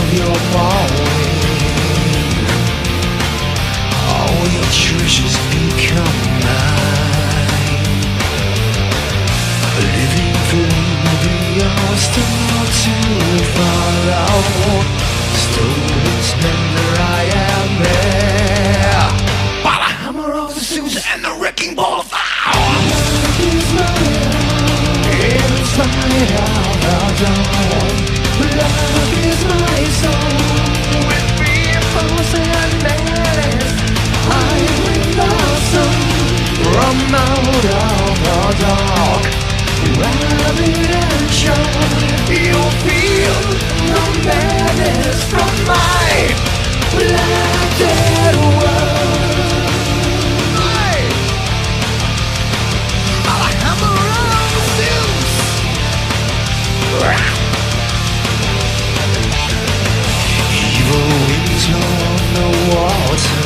of your falling. All your treasures become mine. Living flame will be your star to follow. Stolen splendor, I am there. By the hammer of Zeus and the wrecking ball of fire. Love is my love, in spite of the dawn. Love is my soul, with fear, force and menace. I bring the sun from out of the dark. Rapid and sharp, you'll feel the madness from my black dead world. By the hammer of Zeus. Evil winds blow on the water.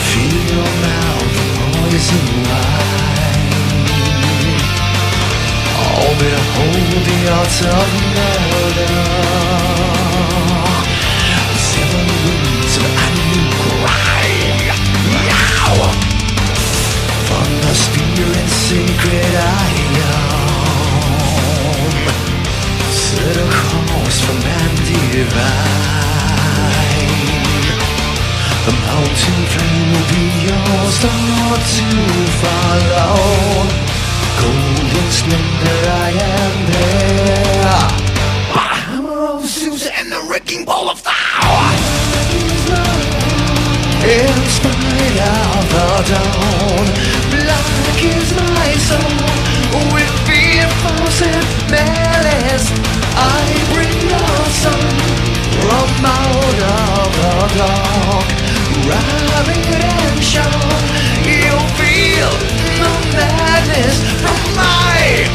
Fill your mouth poison wine. Oh, behold the art of murder. The 7 winds of animal cry. Yow! From the spirit sacred ion, set a course for man divine. The mountain flame will be your star to follow. Golden splendor, I am there. By the hammer of Zeus and the wrecking ball of Thor. In spite of the dawn, black is my soul. With fear, force and malice, I bring the sun from out of the dark. Rapid and sharp, you'll feel the madness from my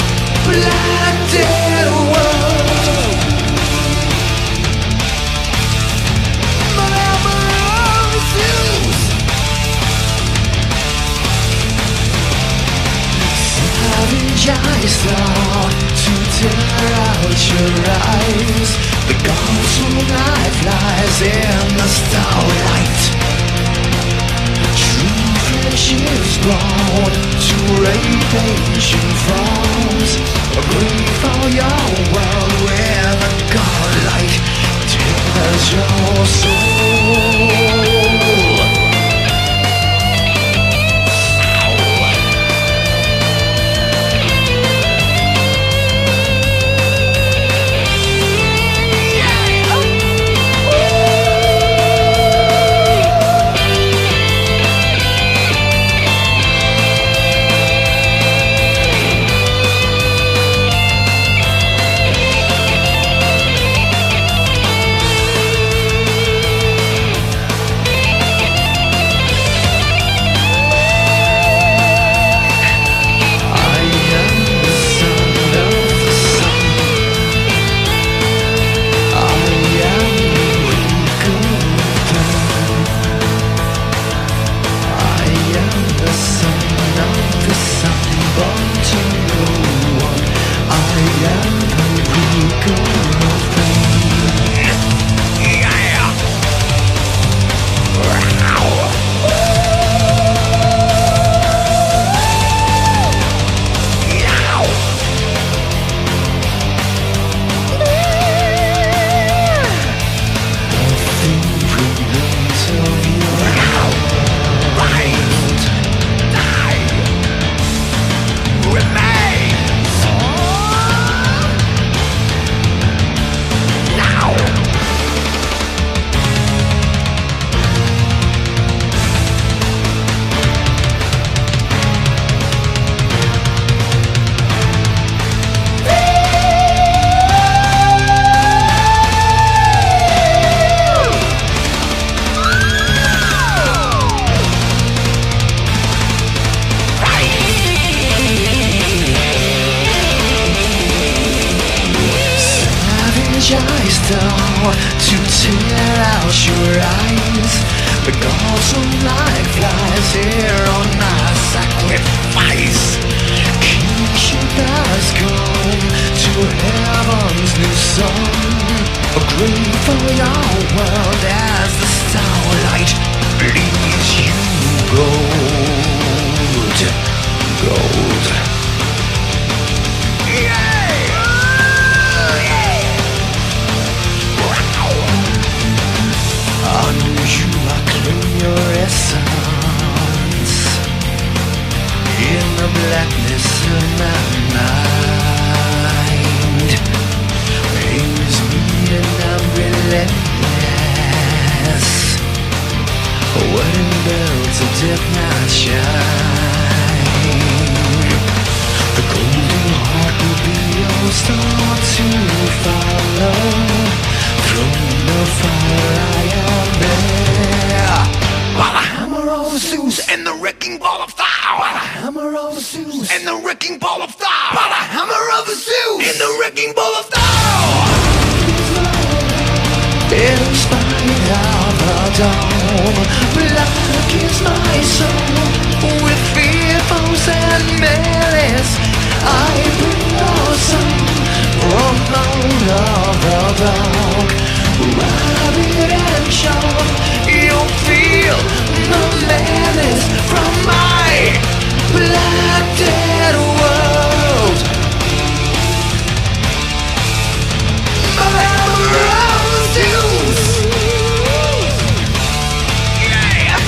black dead world. The hammer of Zeus. Savage I start to tear out your eyes. The ghost of night flies in the starlight. True flesh is born to rape ancient thrones. Agree for your world where the godlight tears your soul. To tear out your eyes, the gods will like flies here on my sacrifice. Kingship has come to heaven's new sun. Great for your world as the starlight leaves you gold. Gold. Yeah! On you I claim your essence in the blackness of my mind. Pain is me and I'm relentless. Wedding bells of death now shine. The golden heart will be your star to follow. From the fire I am there. By the hammer of Zeus and the wrecking ball of Thor. By the hammer of Zeus and the wrecking ball of Thor. By the hammer of Zeus and the wrecking ball of Thor. In spite of the dawn, black is my soul. With fear, foes and malice, I bring your son from out of the dark. Rabid and sharp, you'll feel the menace from my black dead world. My hammer of Zeus. Yeah.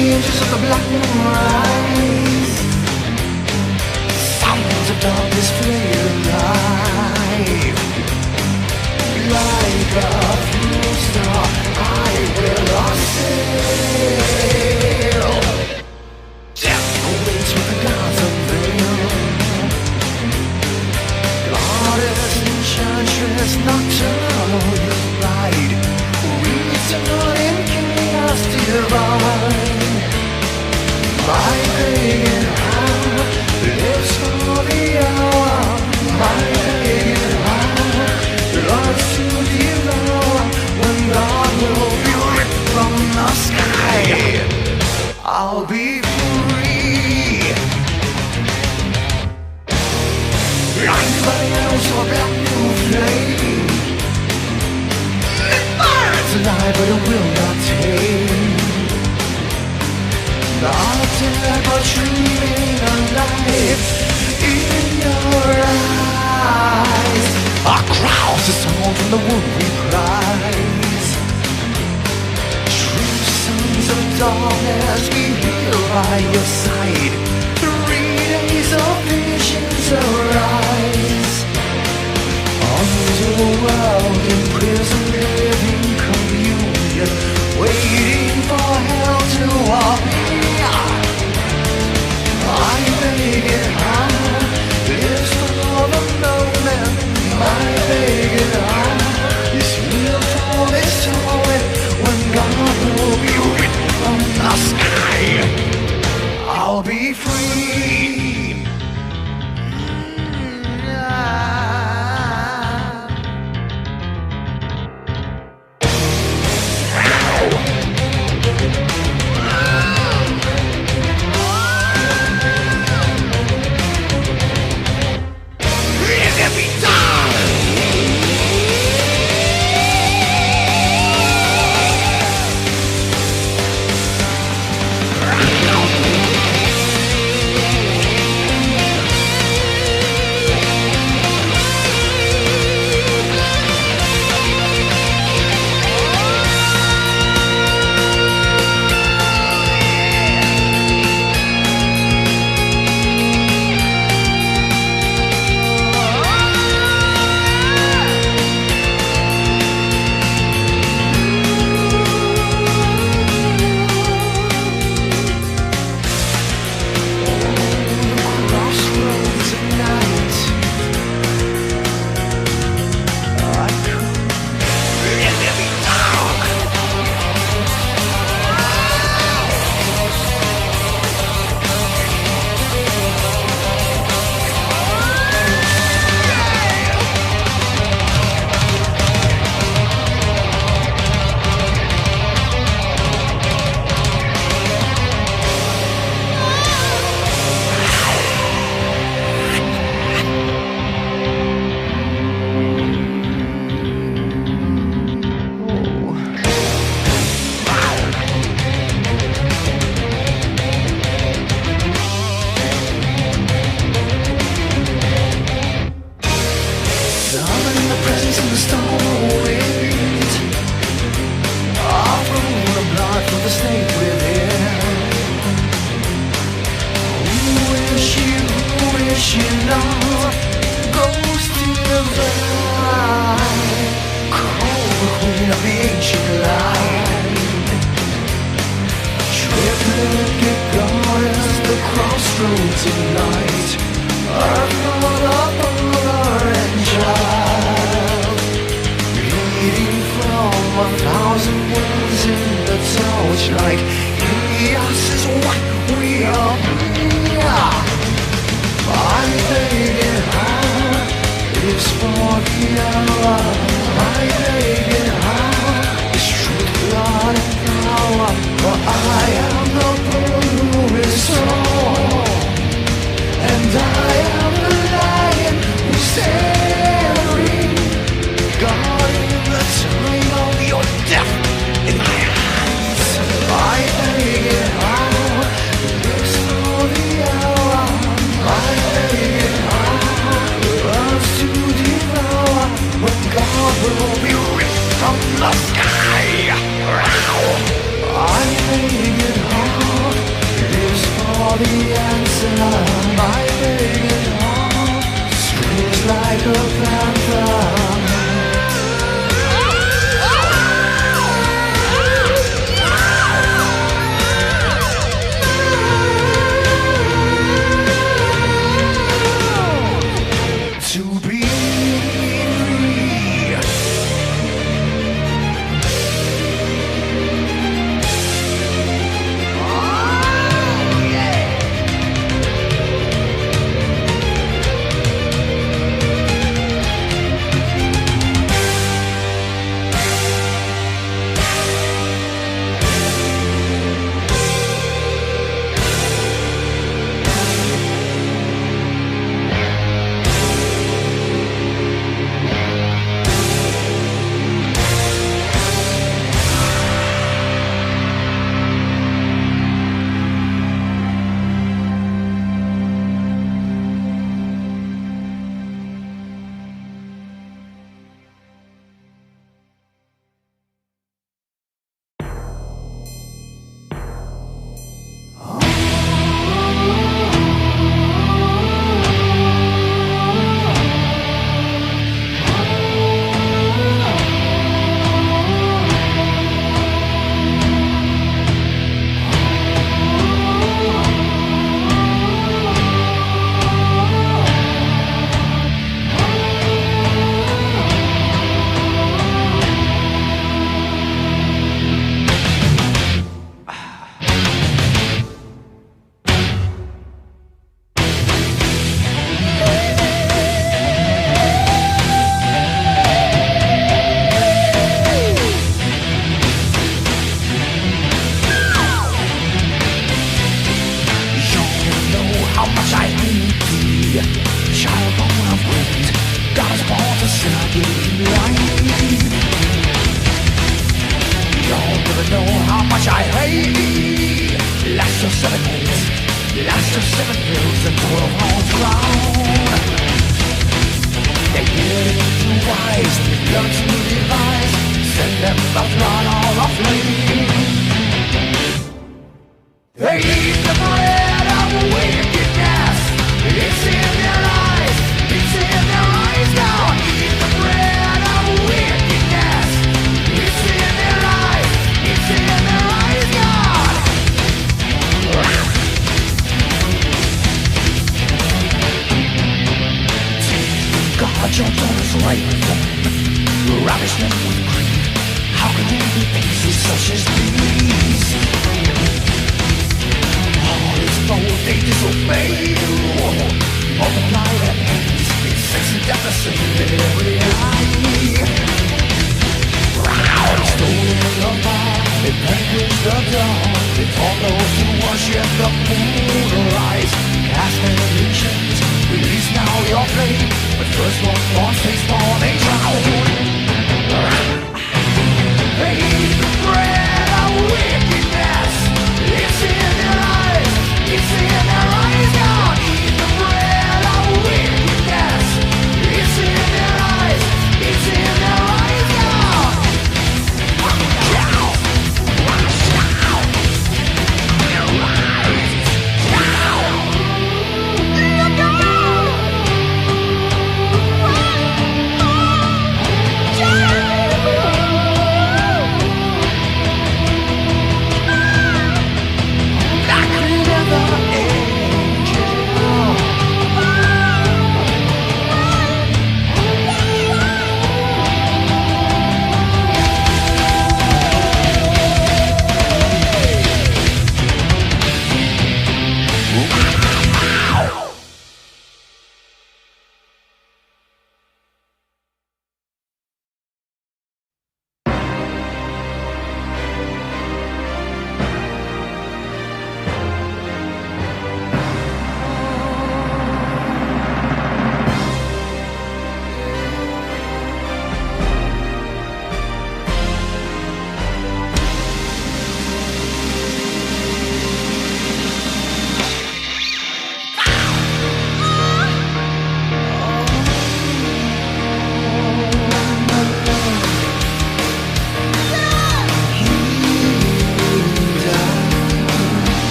Edges of the black moon rise. Sounds of darkness fade alive. Like a fuel star, I will assail. Death awaits with the gods unveil. Goddess enchantress nocturnal, you ride. Return in chaos divine. My pagan heart lives for the hour. My pagan heart loves to devour. When God will be ripped from the sky, I'll be free. Blinded by the arrows of a black new flame. It's alive but it will not tame. Not dead but dreaming alive in your eyes. Across the sound from the wound we cries. True sons of darkness we heal by your side. 3 days of visions arise. Underworld imprisoned living communion, waiting for hell to appear. My pagan heart lives for the moment. My pagan heart is built for this moment. When God will be written from the sky, I'll be free. love goes to the blind. Call the queen of the ancient line. Triplicate goddess, the crossroads of night. Earth, mother, father, and child. Bleeding from 1,000 wounds in the torchlight. Chaos is what we are. My pagan heart is for the hour. My pagan heart is truth, blood, and power. For I am the bruised soul, and I am the lion who's staring, guarding the time of your death in my hands. My pagan heart lives for the hour. My pagan heart burns to devour when God will be ripped from the sky. My pagan heart lives for the answer. My pagan heart screams like a panther. They eat the bread of wickedness. It's in their eyes. It's in their eyes now. Eat the bread of wickedness. It's in their eyes. It's in their eyes, God. God, your daughter's life. Ravish them with greed. How can there be pieces such as these? They disobey you. Multiply their pains. It's sex and death the same in every eye. Proud, stolen the bar. It vanquished the dawn. It taught those who worship the moonrise. Cast their illusions. Release now your flame. But first one born stays born a drown. They eat the bread of wickedness. It's in their eyes. It's in their eyes, God. Eat the bread of wickedness. It's in their eyes. It's in their eyes, God. Down.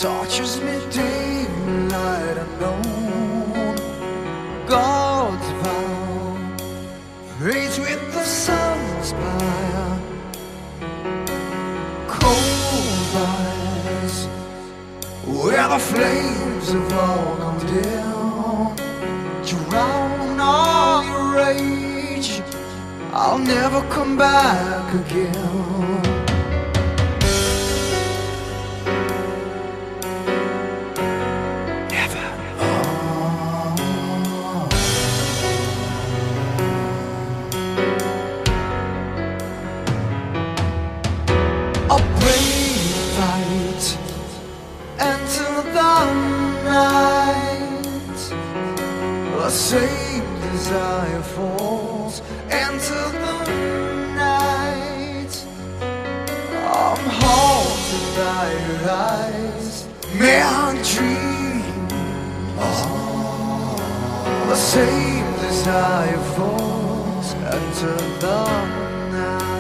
tortures me daylight unknown. God's vow fades with the sun's fire. Cold eyes where the flames have all gone down. Drown all your rage, I'll never come back again. eyes, may I dream the same desire falls into the night.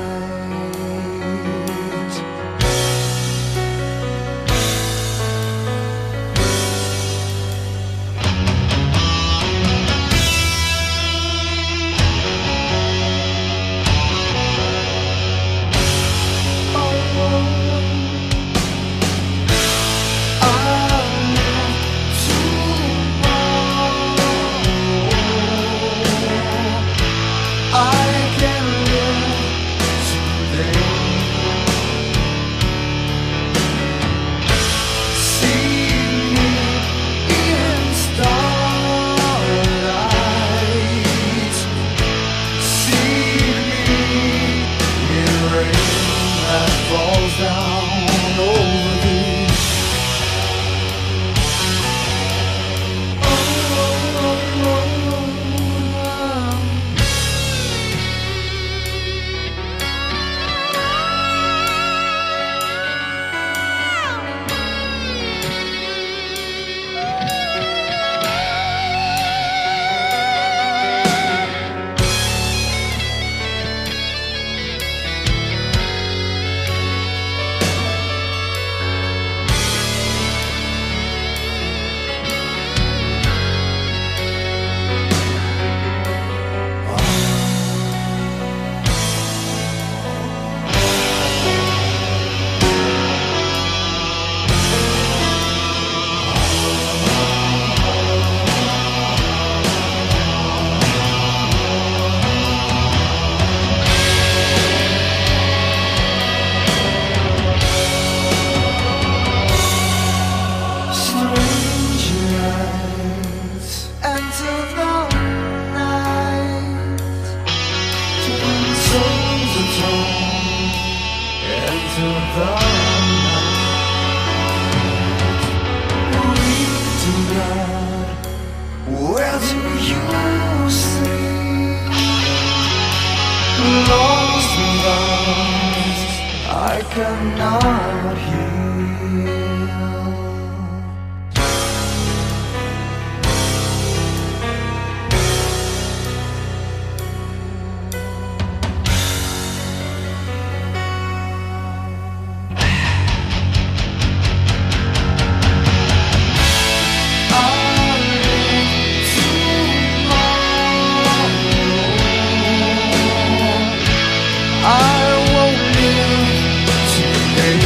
Where do you sleep? Lost in lost, I cannot hear. I won't live today.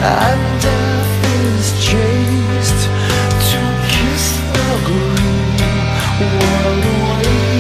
and death is chased to kiss the green world away.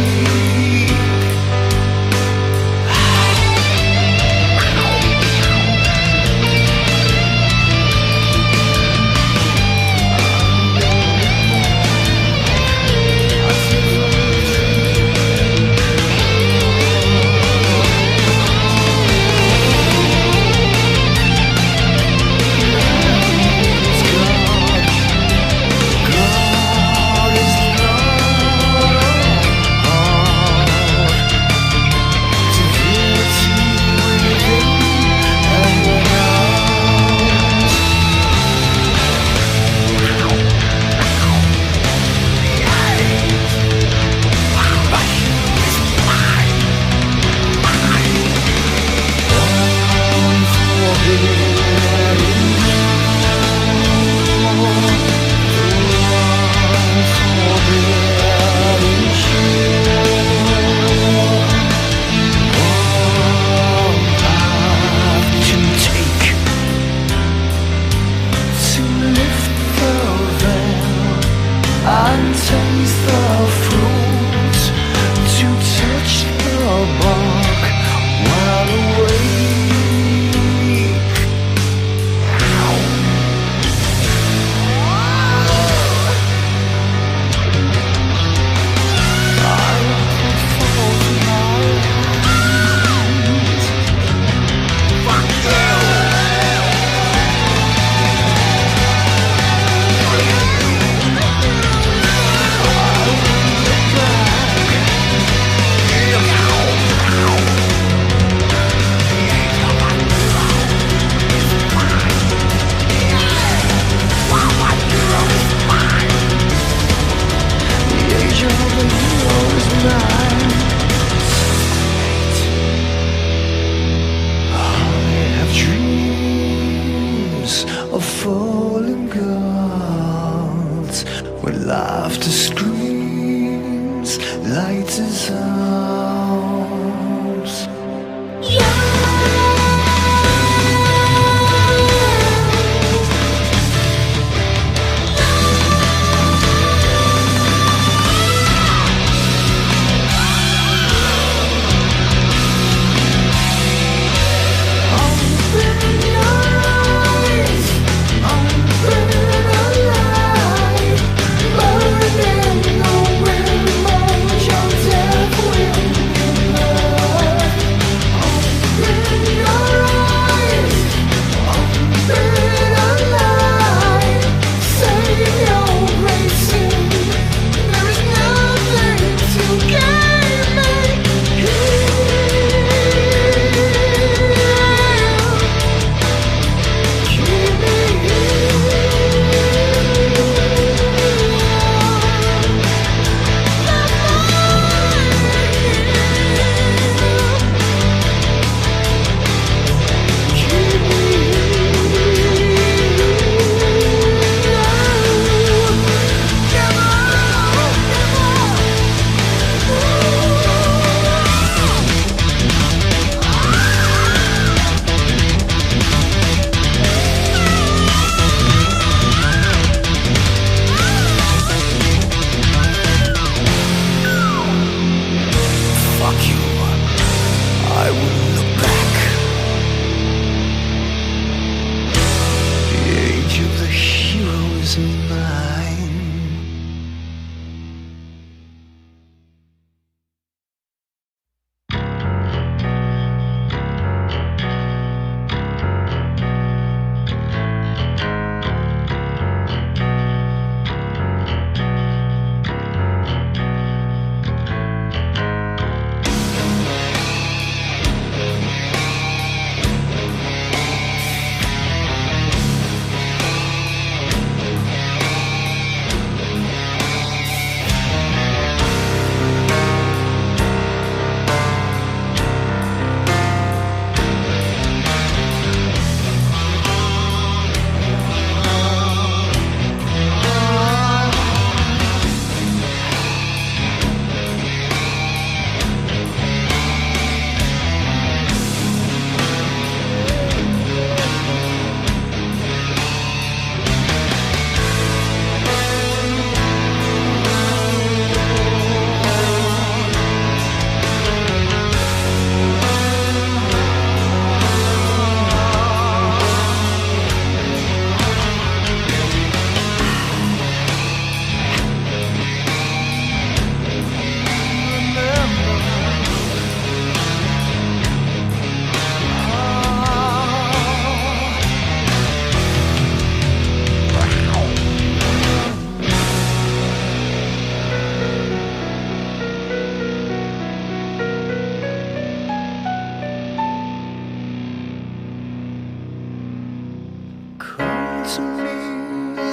Come to me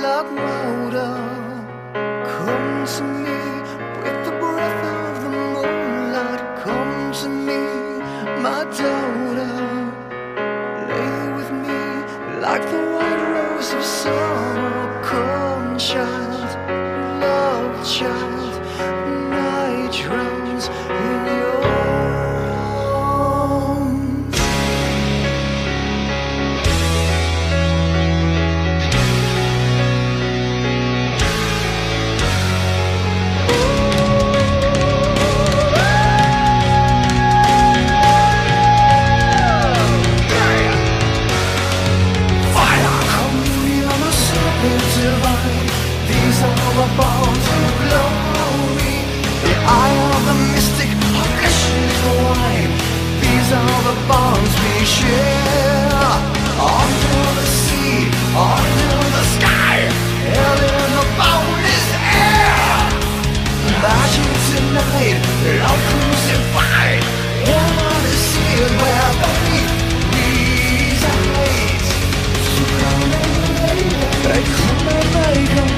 like water. Come to me with the breath of the moonlight. Come to me, my daughter. Lay with me like the white rose of summer. Come, child, love, child. The night drowns in your arms. These are the bonds of glory. The eye of the mystic, our flesh is the wine. These are the bonds we share. Under the sea, under the sky, held in the boundless air. Magic tonight, love crucified. Heaven is sealed where faith resides. So come and lay, come and lay, come.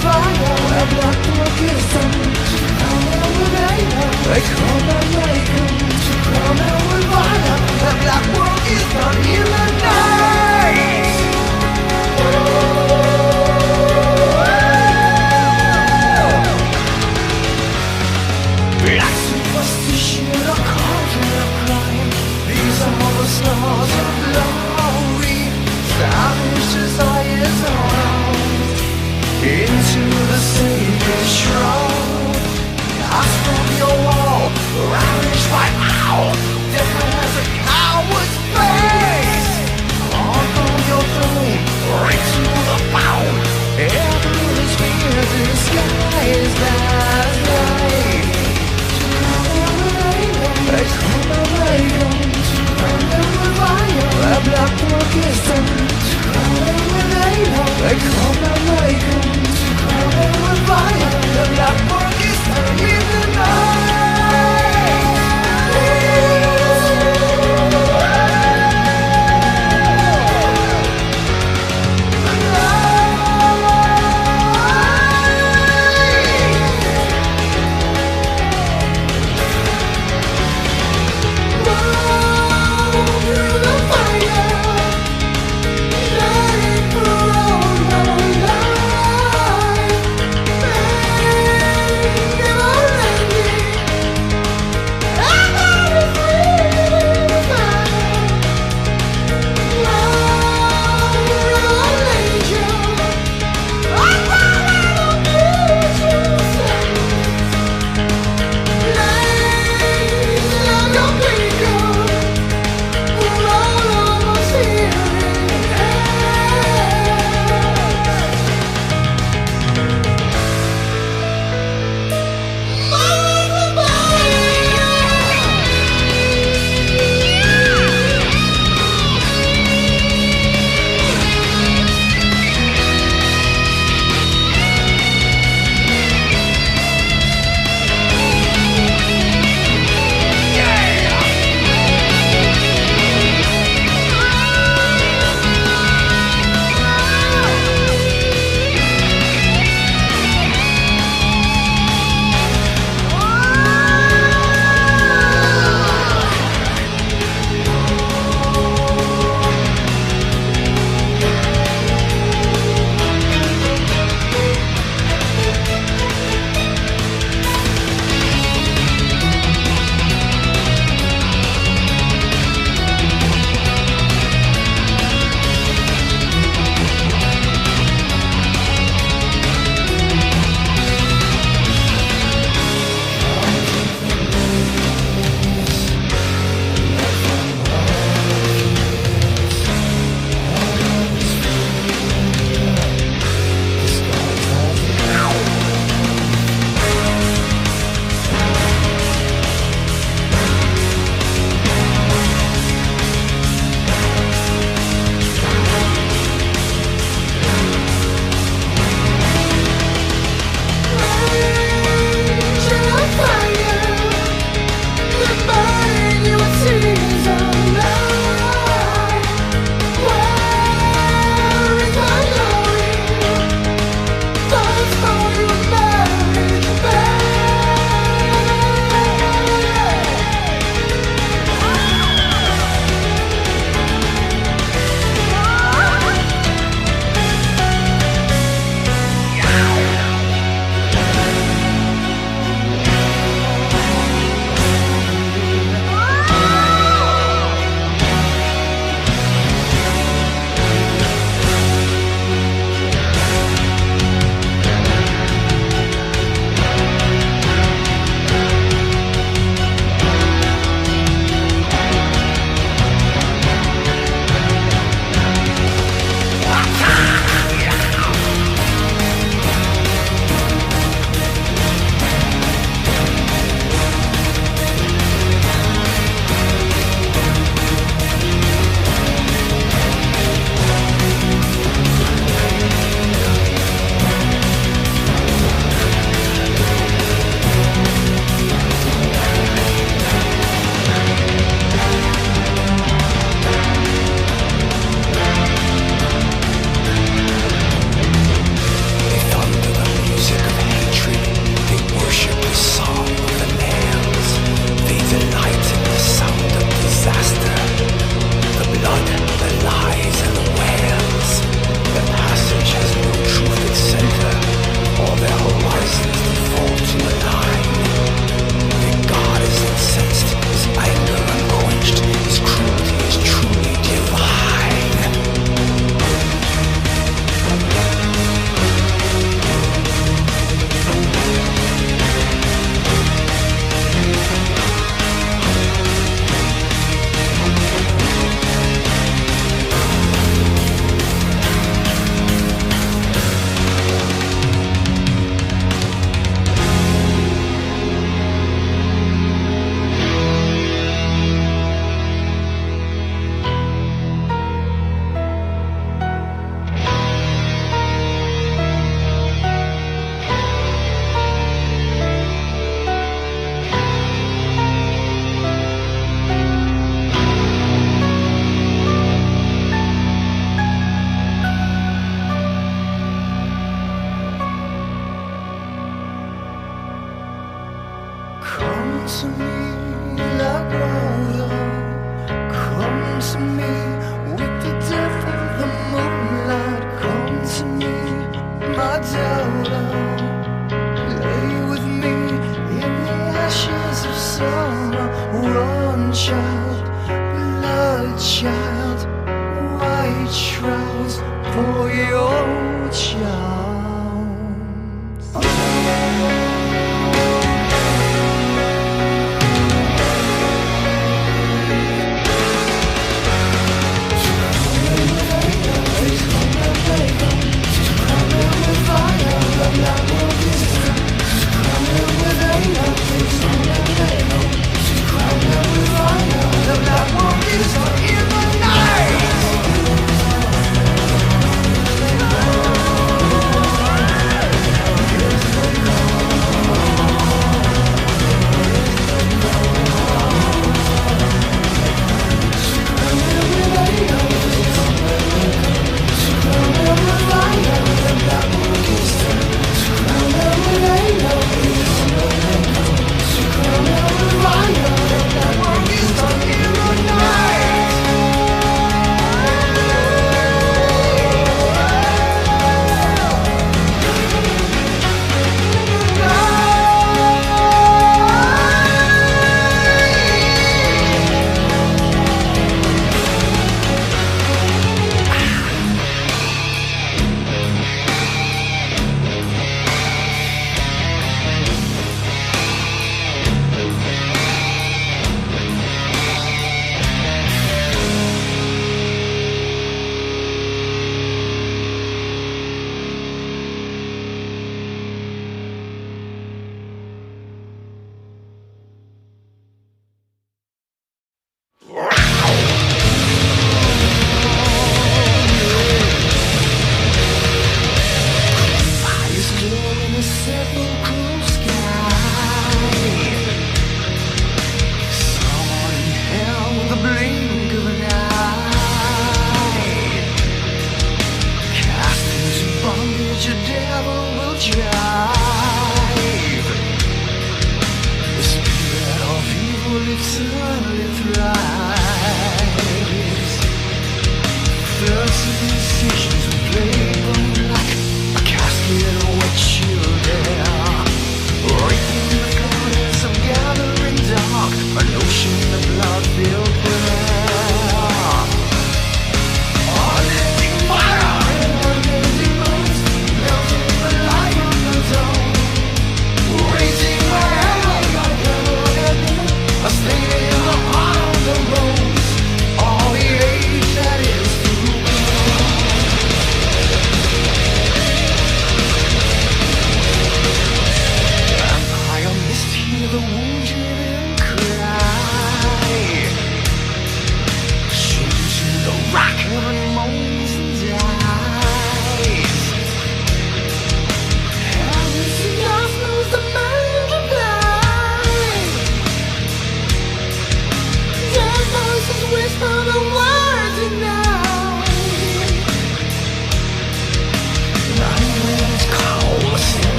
A black book is done. Come and with come and come and with fire. A black book is done in the night. Black superstition, a cauldron of crime. These are the stars of glory. Savage desires around. Into the sacred shroud. Cast from your wall, ravished by owl. Different as a coward's face. On from your throne, right to the bound. Heaven is here disguised as night. Come and with fire. A black book is done. Come and with fire. The black book is done in the night. to me like water. Come to me with the depth of the moonlight. Come to me, my daughter. Lay with me in the ashes of summer. Run, child, blood, child, white shrouds for your child.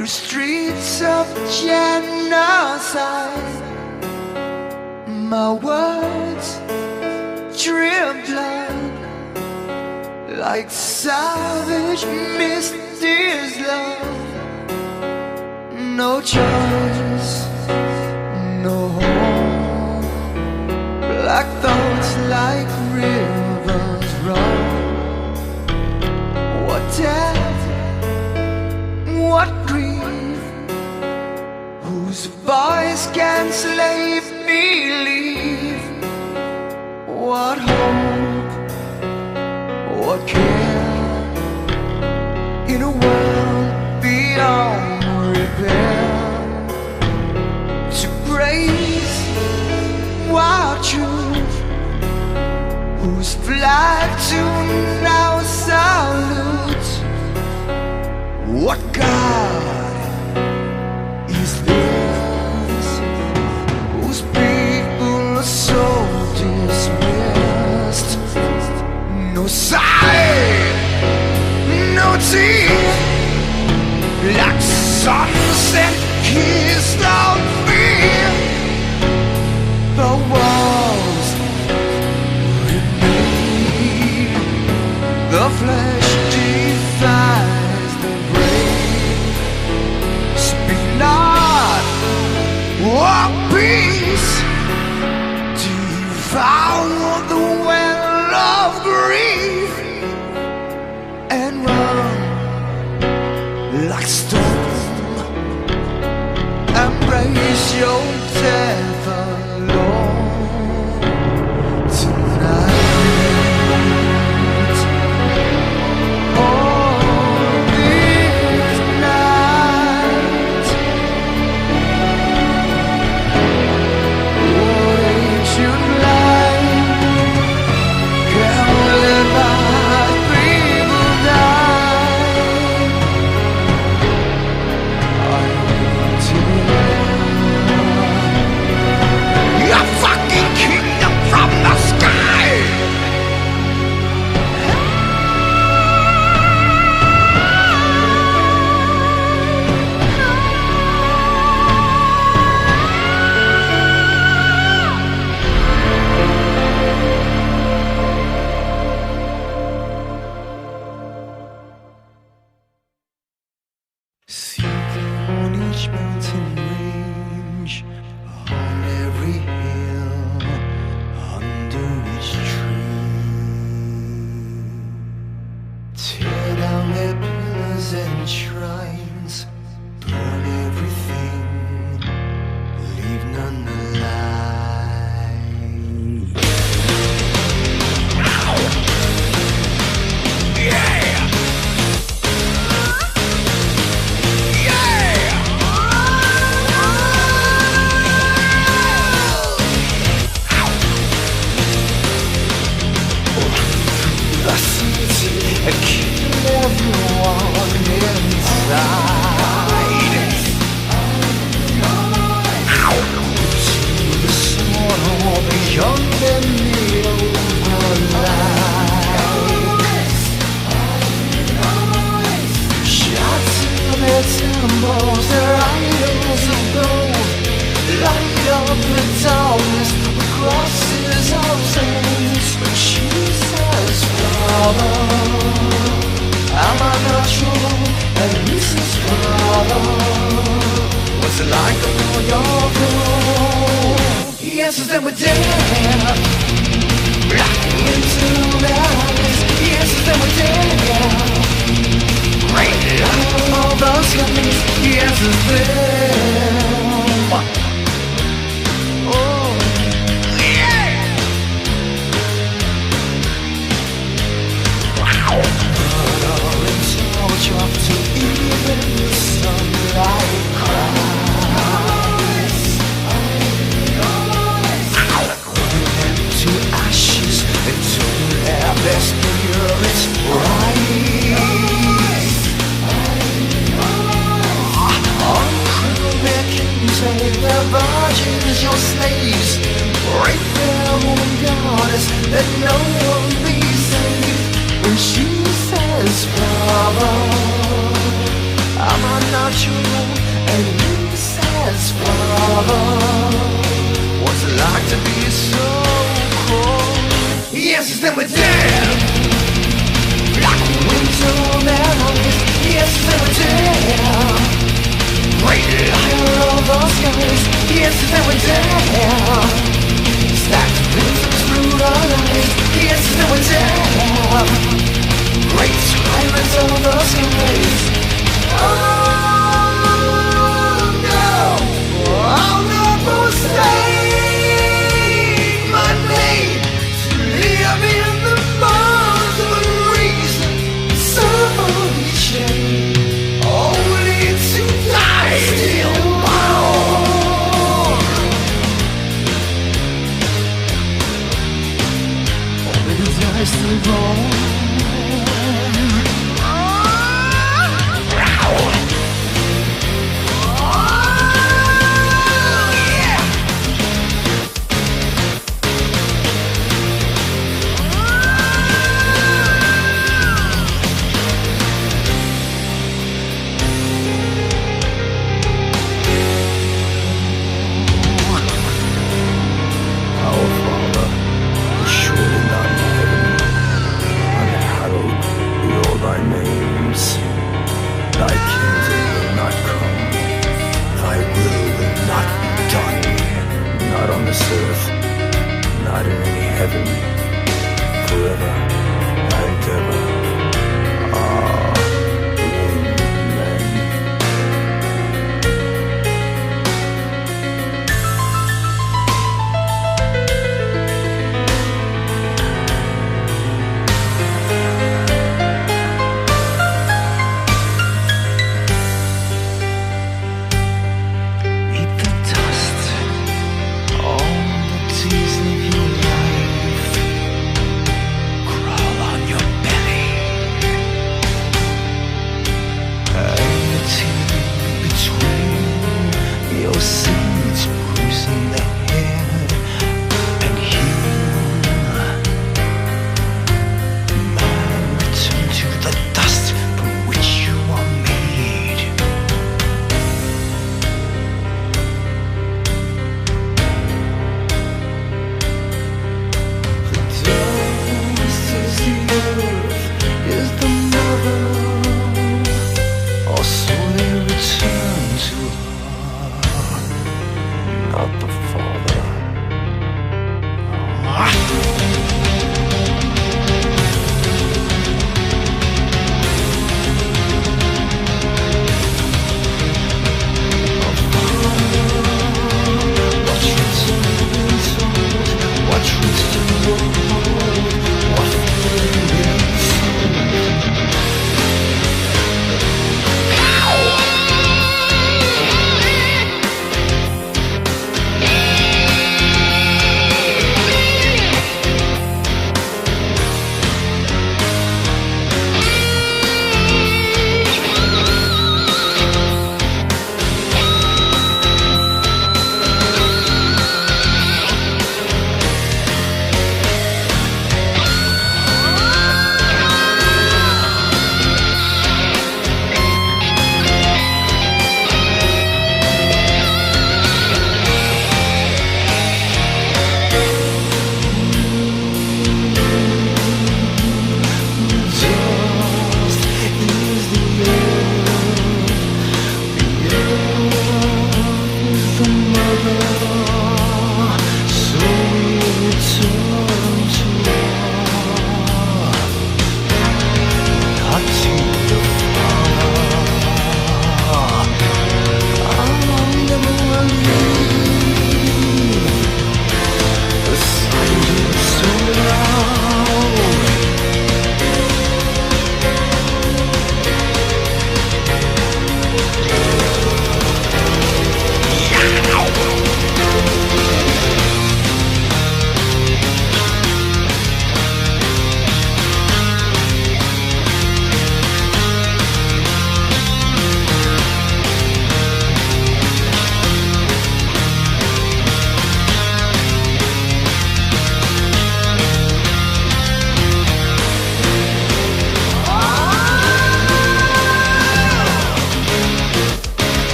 through streets of genocide. My words drip blood like savage misty's love. No choice, no home. Black thoughts like rivers run. What death, what grief, whose voice can slave belief? What hope, what care, in a world beyond repair? To grace, what truth, whose flag to now salute? What God is this, whose people are so dismissed? No side, no teeth, like sunset kissed out fear. The walls remain, the flesh defies the brain. Speak not of peace, devour the well of grief, and run like storm. Embrace your death alone tonight. Oh, this night. What ancient light can let my people die? A fucking kingdom from the sky! See them on each mountain range, on every hill, under each tree. Tear down their pillars and shrines, burn everything, leave none alive. Yeah! And kill everyone inside. To the sword or beyond and the overlight. Shatter their temples, their idols of gold. Light up the darkness with crosses of saints. When she says, Father, am I not true? And this is Father, what's it like on your throne? He answers them with death, blocking into their eyes. He answers them with death, right out of those skies. He answers them. Oh, yeah. Torch up to even the sunlight cries. Burn them to ashes until their best spirits rise. Uncrown their kings, make their virgins your slaves. Break their woman goddess, let no one be saved. When she says, Father, am am I not your own? And you says, Father, what's it like to be so cold? He answers them with damn, like winter memories. He answers them with damn, great liar of the skies. He answers them with damn, stacked wisdom through the night. He answers them with damn, great tyrants of the skies. Oh no, I'll never state my name to live in the bonds of reason, so shame only to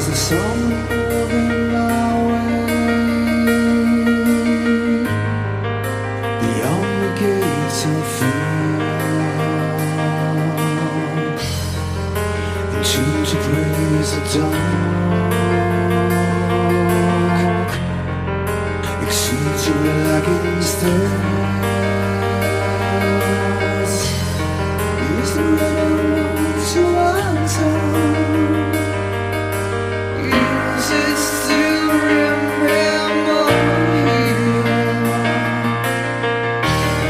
Is there someone moving my way beyond the gates of fear, into to praise the dark, exceed to lagging stairs. Is there anyone to answer? Is it still remember here?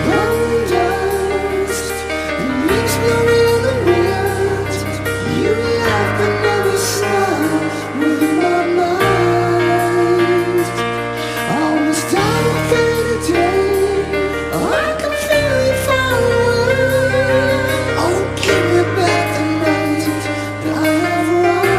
Burning dust and leaves blurry in the wind. You laugh but never smile within my mind. I was down a faded day. I can feel it far away. Oh, give me back the night that I have wronged.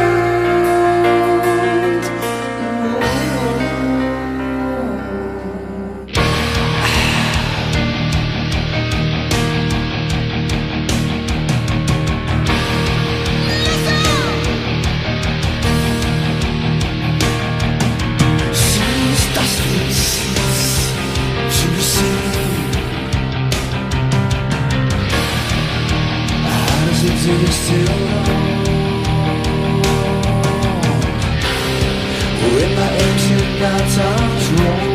Seems dusty seas to see. How does it do still when my ancient nights are drawn?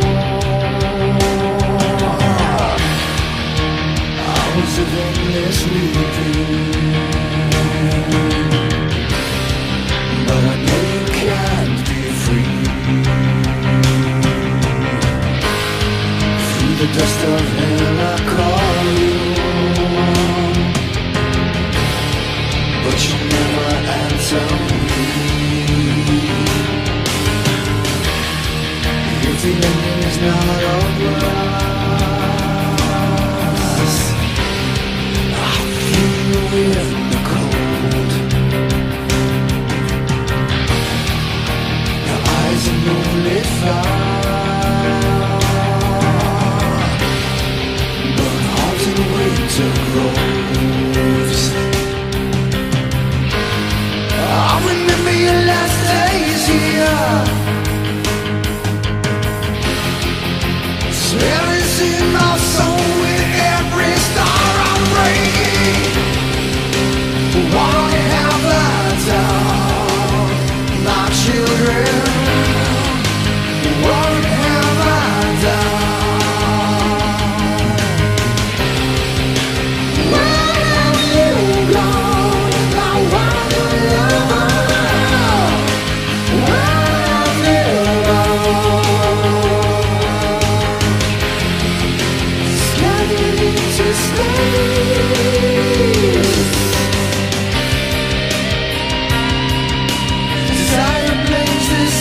Hours of endless weeping, but I know you can't be free. Through the dust of hell I call you, but you never answer me. If the ending is not over us, I feel you in the cold. Your eyes are moonlit fire, but haunted winter groves. I remember your last days here. Spirits in my soul with every star I'm breaking. What have I done, my children? What have I done? Where have you gone, my wonder lover? Where have you gone? Scattered into space. Desire blames this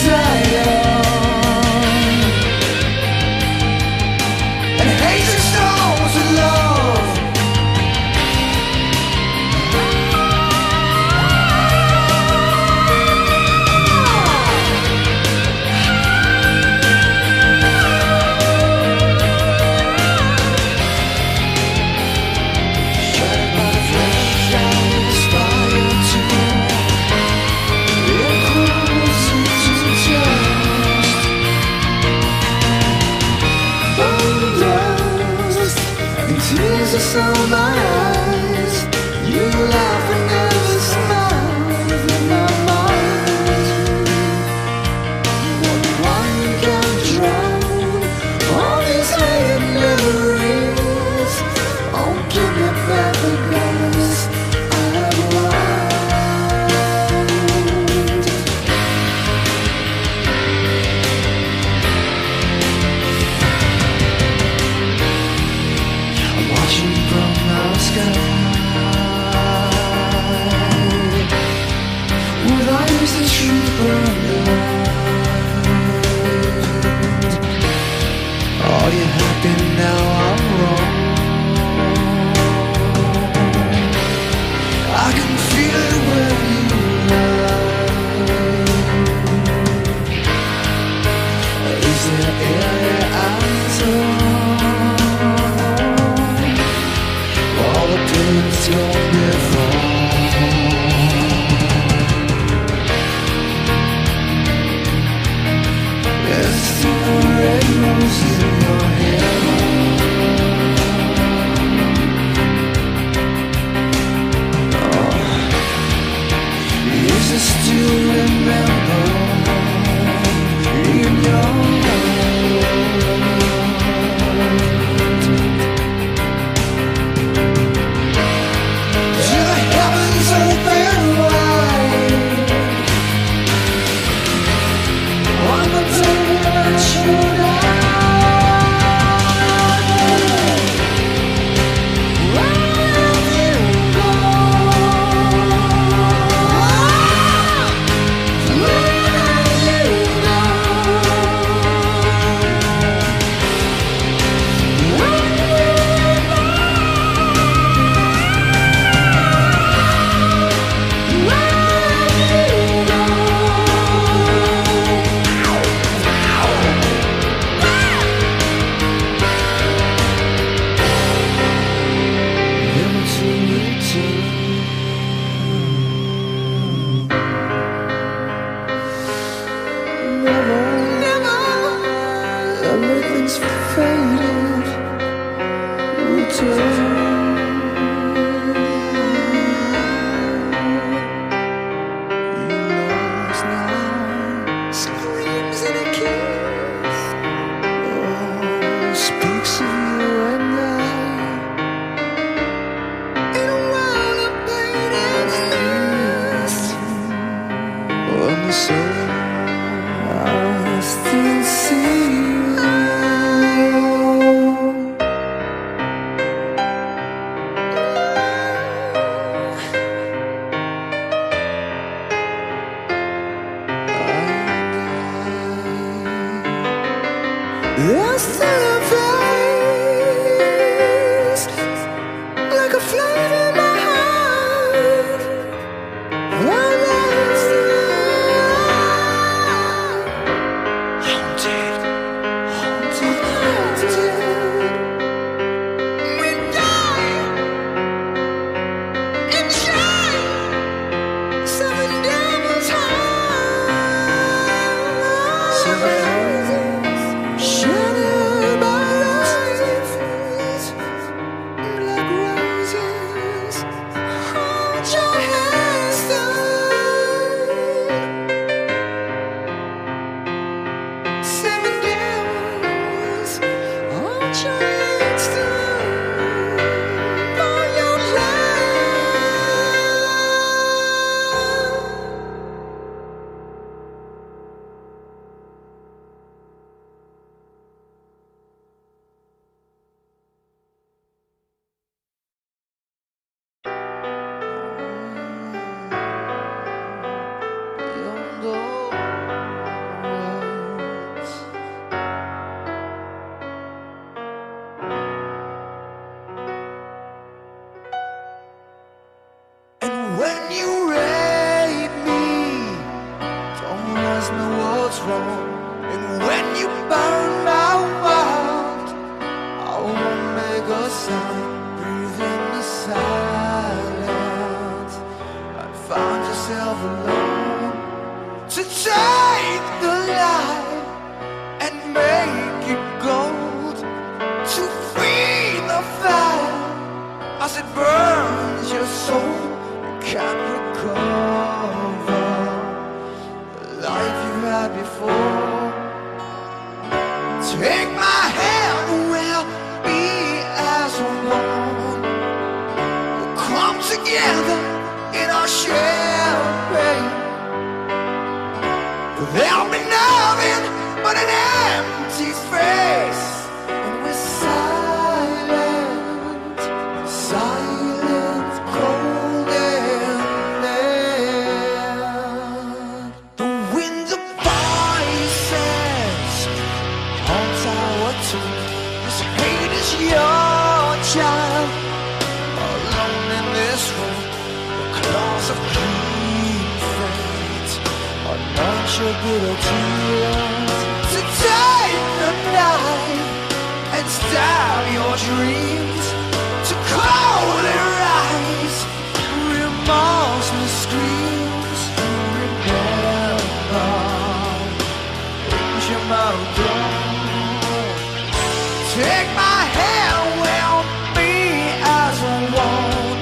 Take my hand, we'll be as one.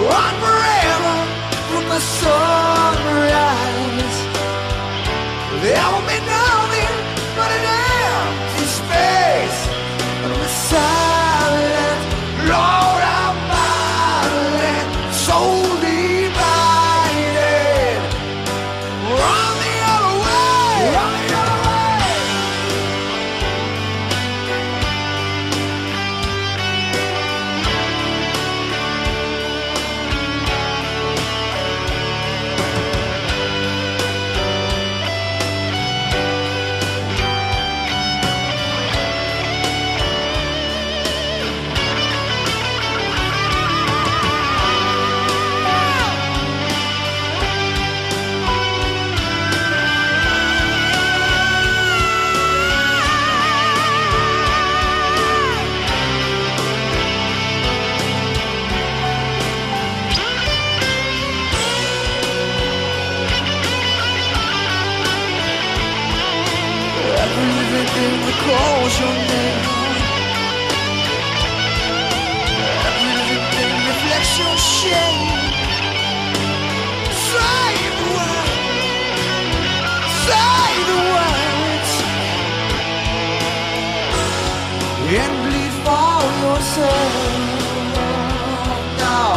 Run forever from the sunrise. There will be nothing but an empty space. And the silent Lord of my land, soul divided. Run the other way. Run the other way. Everything that calls your name, everything reflects your shame. Say the words, and bleed for yourself. Now,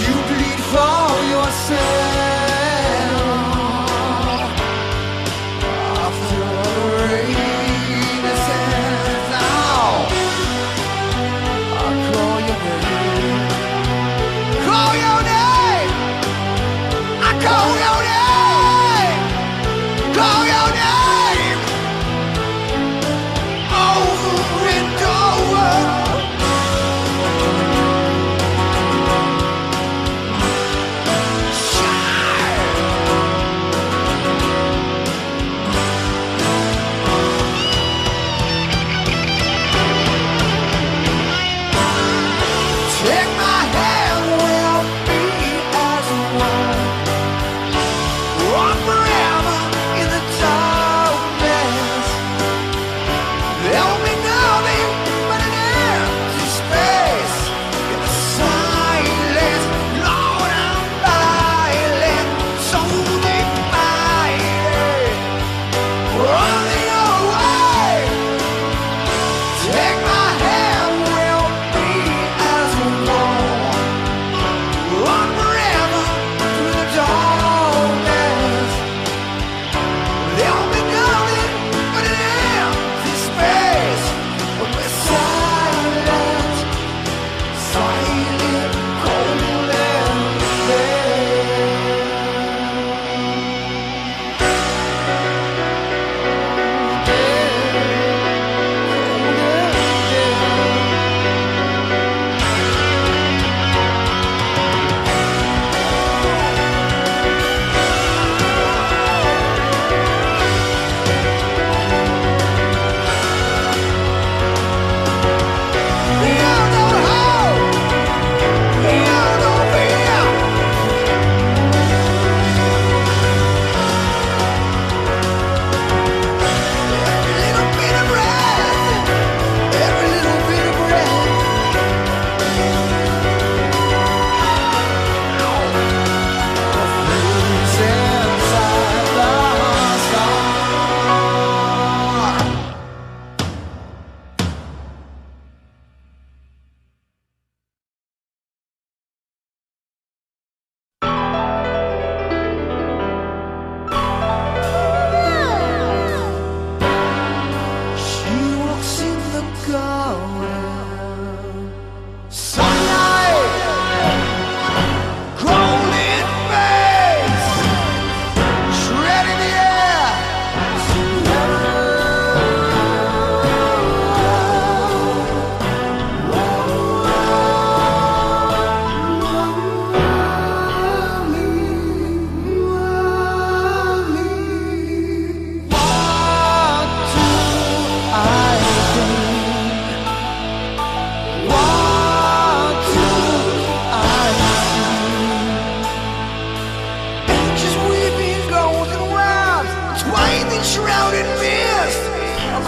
you bleed for yourself.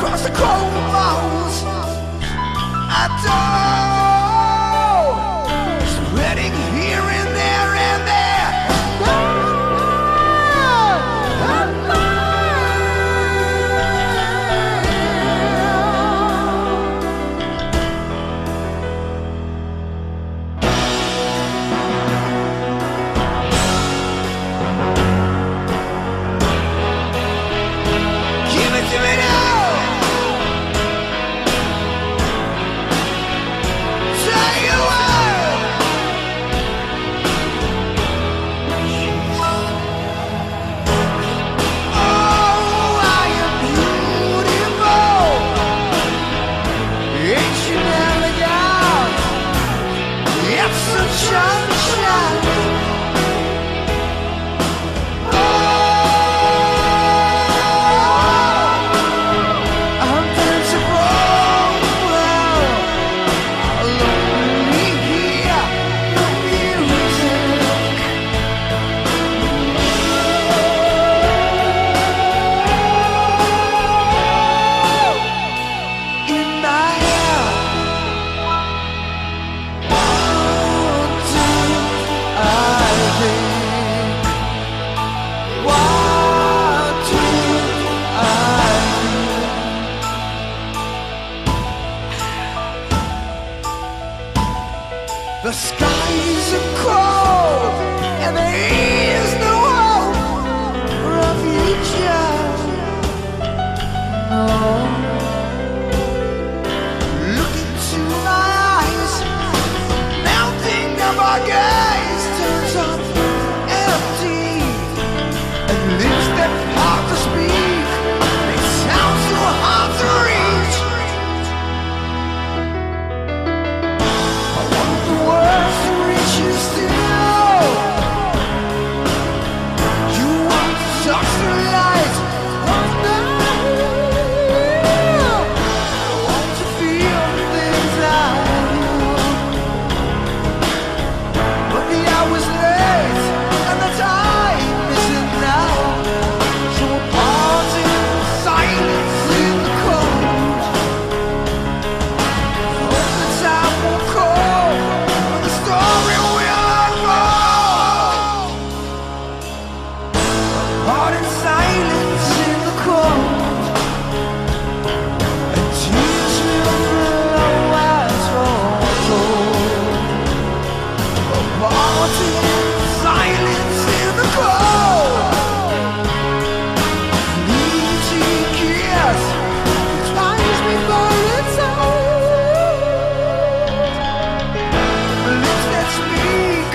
across the cold walls. I don't spreading here and there and there. The skies are cold and there is no hope for a future. No. Look into my eyes, melting of our gaze turns up empty, and lips that hard to speak, they sound so hard to reach. Words to reach you still. You want to touch the light of night. I want to feel things I know. But the hour's late and the time isn't now. So we're parting in silence in the cold. Hope the time will call. Story will unfold. Heart in silence in the cold, and tears will flow as foretold. Heart in silence in the cold, fleeting kiss ties me for its own. Lips that speak,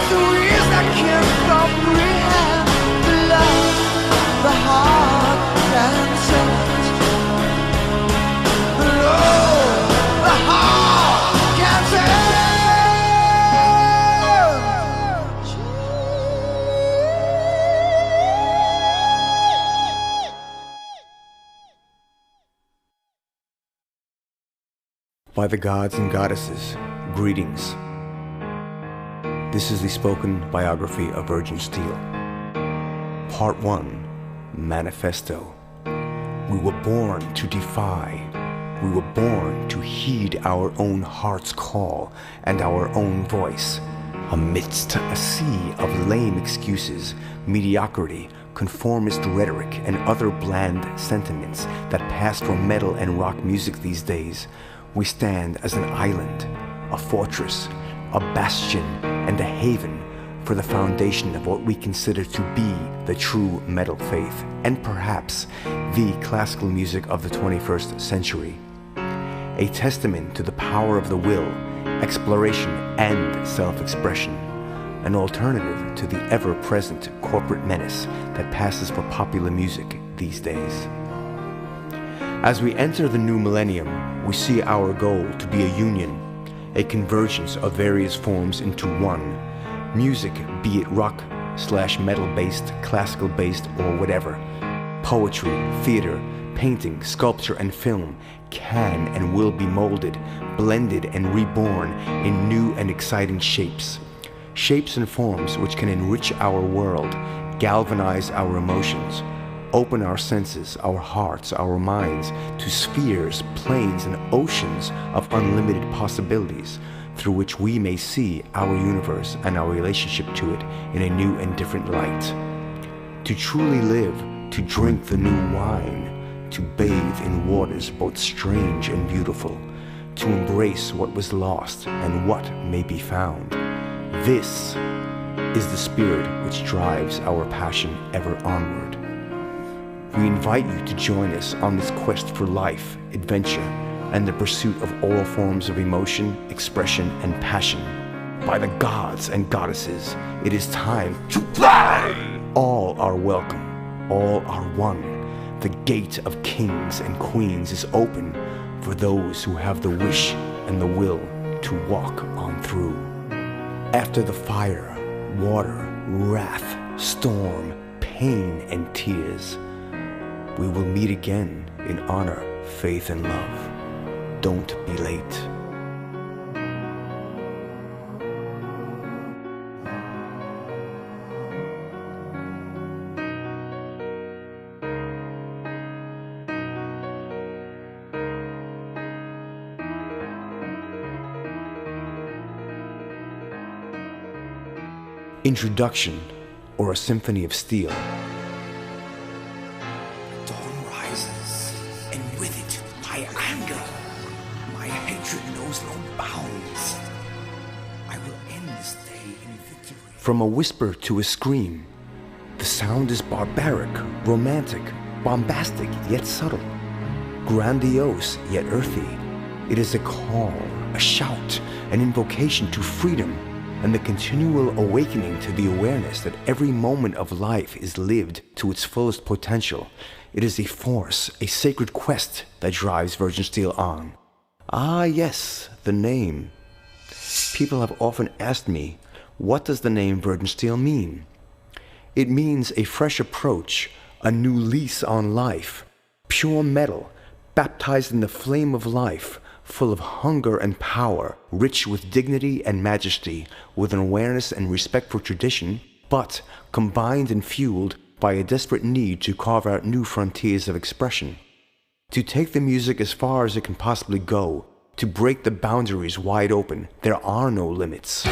the ears that can't comprehend the love the heart can sense. The love the heart can sense. By the gods and goddesses, greetings. This is the spoken biography of Virgin Steele. Part 1, Manifesto. We were born to defy. We were born to heed our own heart's call and our own voice. Amidst a sea of lame excuses, mediocrity, conformist rhetoric, and other bland sentiments that pass for metal and rock music these days, we stand as an island, a fortress, a bastion, and a haven for the foundation of what we consider to be the true metal faith, and perhaps the classical music of the 21st century. A testament to the power of the will, exploration, and self-expression. An alternative to the ever-present corporate menace that passes for popular music these days. As we enter the new millennium, we see our goal to be a union, a convergence of various forms into one. Music, be it rock/metal-based, classical-based, or whatever. Poetry, theater, painting, sculpture, and film can and will be molded, blended, and reborn in new and exciting shapes. Shapes and forms which can enrich our world, galvanize our emotions, open our senses, our hearts, our minds to spheres, planes, and oceans of unlimited possibilities through which we may see our universe and our relationship to it in a new and different light. To truly live, to drink the new wine, to bathe in waters both strange and beautiful, to embrace what was lost and what may be found. This is the spirit which drives our passion ever onward. We invite you to join us on this quest for life, adventure, and the pursuit of all forms of emotion, expression, and passion. By the gods and goddesses, it is time to play! All are welcome, all are one. The gate of kings and queens is open for those who have the wish and the will to walk on through. After the fire, water, wrath, storm, pain, and tears, we will meet again in honor, faith, and love. Don't be late. Introduction, or a Symphony of Steel. Dawn rises, and with it, my anger. My hatred knows no bounds. I will end this day in victory. From a whisper to a scream, the sound is barbaric, romantic, bombastic yet subtle, grandiose yet earthy. It is a call, a shout, an invocation to freedom, and the continual awakening to the awareness that every moment of life is lived to its fullest potential. It is a force, a sacred quest that drives Virgin Steel on. Ah yes, the name. People have often asked me, what does the name Virgin Steel mean? It means a fresh approach, a new lease on life, pure metal, baptized in the flame of life, full of hunger and power, rich with dignity and majesty, with an awareness and respect for tradition, but combined and fueled by a desperate need to carve out new frontiers of expression. To take the music as far as it can possibly go, to break the boundaries wide open. There are no limits.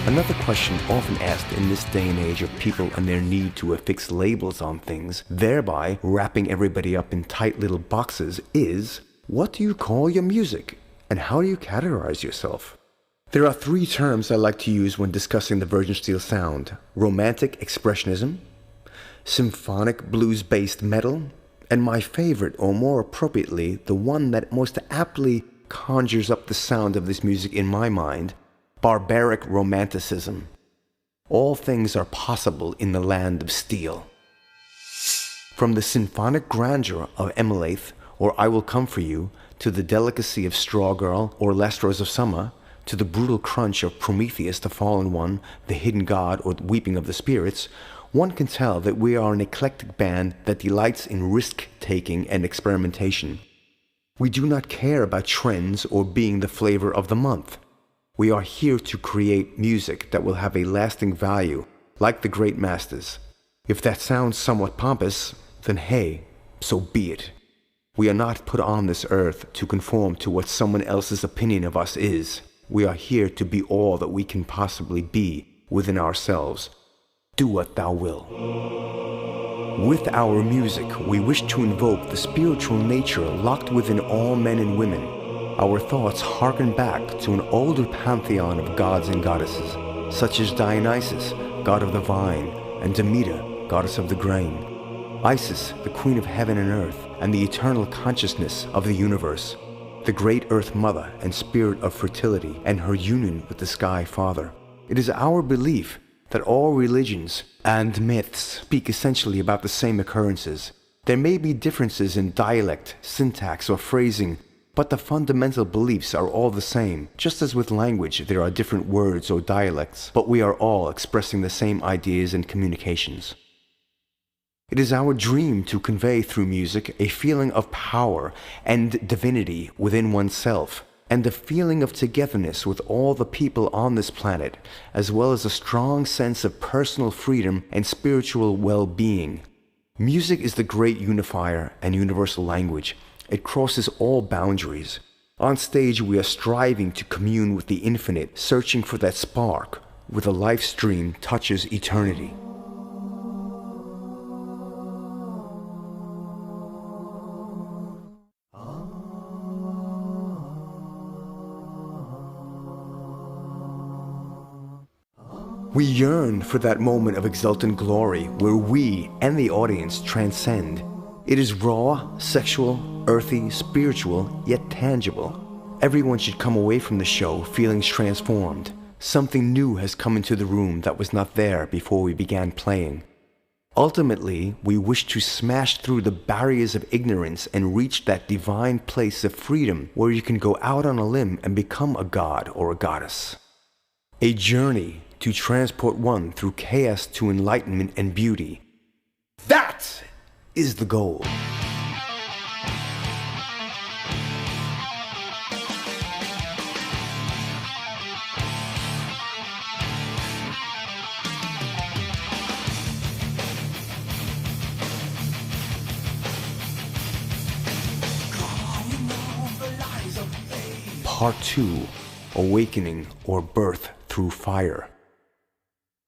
Another question often asked in this day and age of people and their need to affix labels on things, thereby wrapping everybody up in tight little boxes, is, what do you call your music? And how do you categorize yourself? There are three terms I like to use when discussing the Virgin Steel sound: romantic expressionism, symphonic blues-based metal, and my favorite, or more appropriately, the one that most aptly conjures up the sound of this music in my mind, barbaric romanticism. All things are possible in the land of steel. From the symphonic grandeur of Emulath, or I Will Come For You, to the delicacy of Straw Girl, or Last Rose of Summer, to the brutal crunch of Prometheus, the Fallen One, the Hidden God, or the Weeping of the Spirits, one can tell that we are an eclectic band that delights in risk-taking and experimentation. We do not care about trends or being the flavor of the month. We are here to create music that will have a lasting value, like the great masters. If that sounds somewhat pompous, then hey, so be it. We are not put on this earth to conform to what someone else's opinion of us is. We are here to be all that we can possibly be within ourselves. Do what thou will. With our music, we wish to invoke the spiritual nature locked within all men and women. Our thoughts hearken back to an older pantheon of gods and goddesses, such as Dionysus, god of the vine, and Demeter, goddess of the grain, Isis, the queen of heaven and earth, and the eternal consciousness of the universe, the great earth mother and spirit of fertility, and her union with the sky father. It is our belief that all religions and myths speak essentially about the same occurrences. There may be differences in dialect, syntax, or phrasing, but the fundamental beliefs are all the same. Just as with language, there are different words or dialects, but we are all expressing the same ideas and communications. It is our dream to convey through music a feeling of power and divinity within oneself, and the feeling of togetherness with all the people on this planet, as well as a strong sense of personal freedom and spiritual well-being. Music is the great unifier and universal language. It crosses all boundaries. On stage, we are striving to commune with the infinite, searching for that spark, where the life stream touches eternity. We yearn for that moment of exultant glory where we and the audience transcend. It is raw, sexual, earthy, spiritual, yet tangible. Everyone should come away from the show feeling transformed. Something new has come into the room that was not there before we began playing. Ultimately, we wish to smash through the barriers of ignorance and reach that divine place of freedom where you can go out on a limb and become a god or a goddess. A journey to transport one through chaos to enlightenment and beauty. That is the goal. Part 2, Awakening or Birth Through Fire.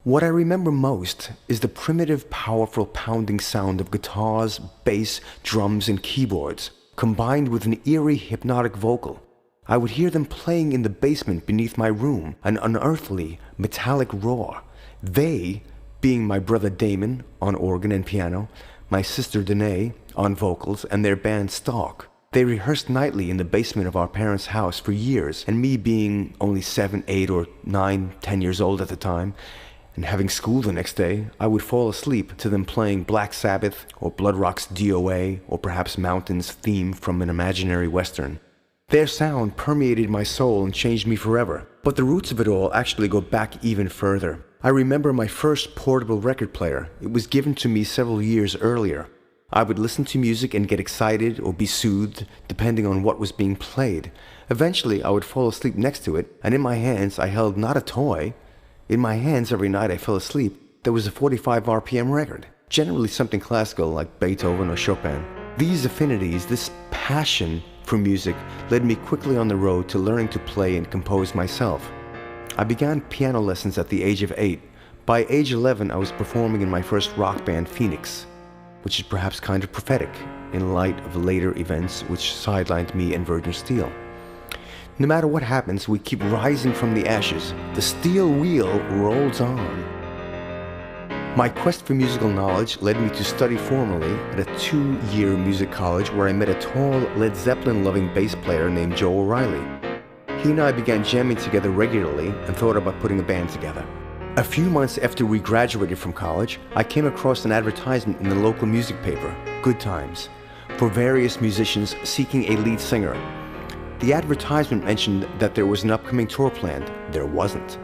What I remember most is the primitive, powerful pounding sound of guitars, bass, drums, and keyboards, combined with an eerie, hypnotic vocal. I would hear them playing in the basement beneath my room, an unearthly, metallic roar. They, being my brother Damon on organ and piano, my sister Danae on vocals, and their band Stalk. They rehearsed nightly in the basement of our parents' house for years, and me being only 7, 8, or 9, 10 years old at the time, and having school the next day, I would fall asleep to them playing Black Sabbath, or Blood Rock's DOA, or perhaps Mountain's theme from an imaginary western. Their sound permeated my soul and changed me forever, but the roots of it all actually go back even further. I remember my first portable record player. It was given to me several years earlier. I would listen to music and get excited or be soothed, depending on what was being played. Eventually, I would fall asleep next to it, and in my hands I held not a toy. In my hands every night I fell asleep, there was a 45 RPM record, generally something classical like Beethoven or Chopin. These affinities, this passion for music, led me quickly on the road to learning to play and compose myself. I began piano lessons at the age of 8. By age 11, I was performing in my first rock band, Phoenix, which is perhaps kind of prophetic in light of later events which sidelined me and Virgin Steele. No matter what happens, we keep rising from the ashes. The steel wheel rolls on. My quest for musical knowledge led me to study formally at a 2-year music college where I met a tall Led Zeppelin-loving bass player named Joe O'Reilly. He and I began jamming together regularly and thought about putting a band together. A few months after we graduated from college, I came across an advertisement in the local music paper, Good Times, for various musicians seeking a lead singer. The advertisement mentioned that there was an upcoming tour planned. There wasn't.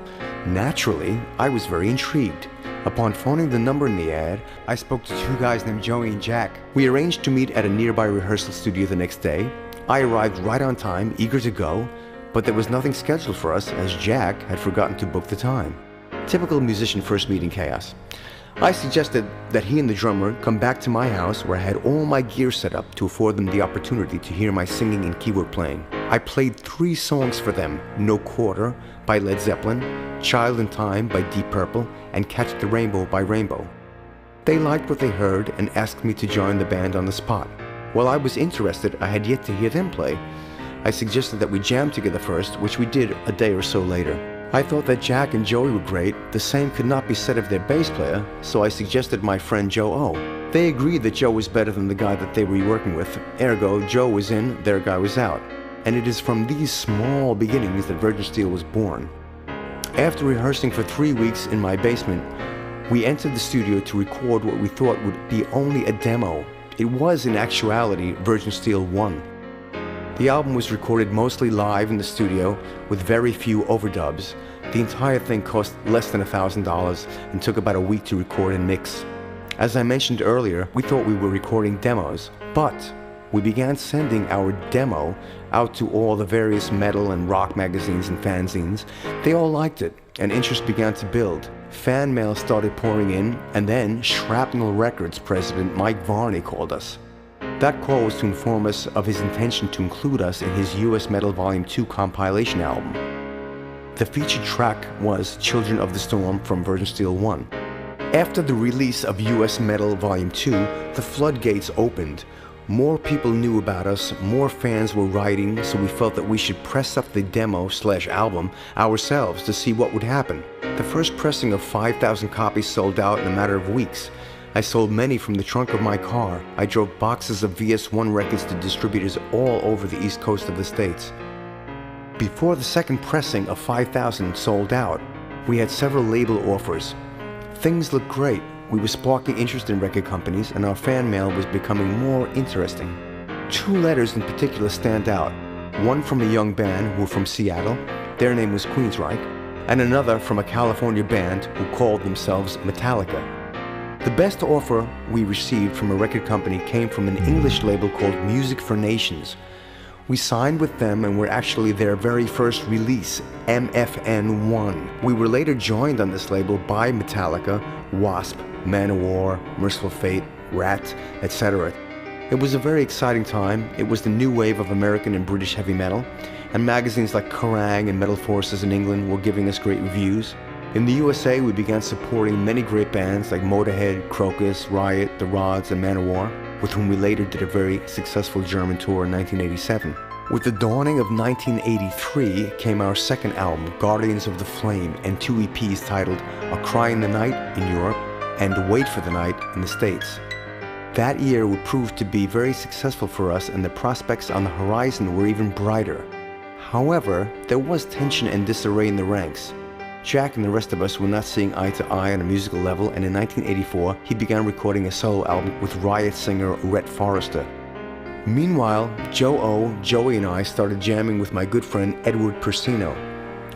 Naturally, I was very intrigued. Upon phoning the number in the ad, I spoke to 2 guys named Joey and Jack. We arranged to meet at a nearby rehearsal studio the next day. I arrived right on time, eager to go, but there was nothing scheduled for us as Jack had forgotten to book the time. Typical musician first meeting chaos. I suggested that he and the drummer come back to my house where I had all my gear set up to afford them the opportunity to hear my singing and keyboard playing. I played 3 songs for them, No Quarter by Led Zeppelin, Child in Time by Deep Purple, and Catch the Rainbow by Rainbow. They liked what they heard and asked me to join the band on the spot. While I was interested, I had yet to hear them play. I suggested that we jam together first, which we did a day or so later. I thought that Jack and Joey were great. The same could not be said of their bass player, so I suggested my friend Joe O. They agreed that Joe was better than the guy that they were working with. Ergo, Joe was in, their guy was out. And it is from these small beginnings that Virgin Steele was born. After rehearsing for 3 weeks in my basement, we entered the studio to record what we thought would be only a demo. It was, in actuality, Virgin Steele 1. The album was recorded mostly live in the studio with very few overdubs. The entire thing cost less than $1,000 and took about a week to record and mix. As I mentioned earlier, we thought we were recording demos, but we began sending our demo out to all the various metal and rock magazines and fanzines. They all liked it, and interest began to build. Fan mail started pouring in, and then Shrapnel Records president Mike Varney called us. That call was to inform us of his intention to include us in his US Metal Volume 2 compilation album. The featured track was Children of the Storm from Virgin Steel 1. After the release of US Metal Volume 2, the floodgates opened. More people knew about us, more fans were writing, so we felt that we should press up the demo/album ourselves to see what would happen. The first pressing of 5,000 copies sold out in a matter of weeks. I sold many from the trunk of my car. I drove boxes of VS1 records to distributors all over the East Coast of the States. Before the second pressing of 5,000 sold out, we had several label offers. Things looked great. We were sparking interest in record companies, and our fan mail was becoming more interesting. 2 letters in particular stand out. One from a young band who were from Seattle, their name was Queensryche, and another from a California band who called themselves Metallica. The best offer we received from a record company came from an English label called Music for Nations. We signed with them and were actually their very first release, MFN1. We were later joined on this label by Metallica, Wasp, Manowar, Merciful Fate, Rat, etc. It was a very exciting time. It was the new wave of American and British heavy metal, and magazines like Kerrang and Metal Forces in England were giving us great reviews. In the USA, we began supporting many great bands like Motorhead, Crocus, Riot, The Rods, and Manowar, with whom we later did a very successful German tour in 1987. With the dawning of 1983 came our second album, Guardians of the Flame, and 2 EPs titled A Cry in the Night in Europe and Wait for the Night in the States. That year would prove to be very successful for us, and the prospects on the horizon were even brighter. However, there was tension and disarray in the ranks. Jack and the rest of us were not seeing eye to eye on a musical level, and in 1984 he began recording a solo album with Riot singer Rhett Forrester. Meanwhile, Joey and I started jamming with my good friend Edward Persino.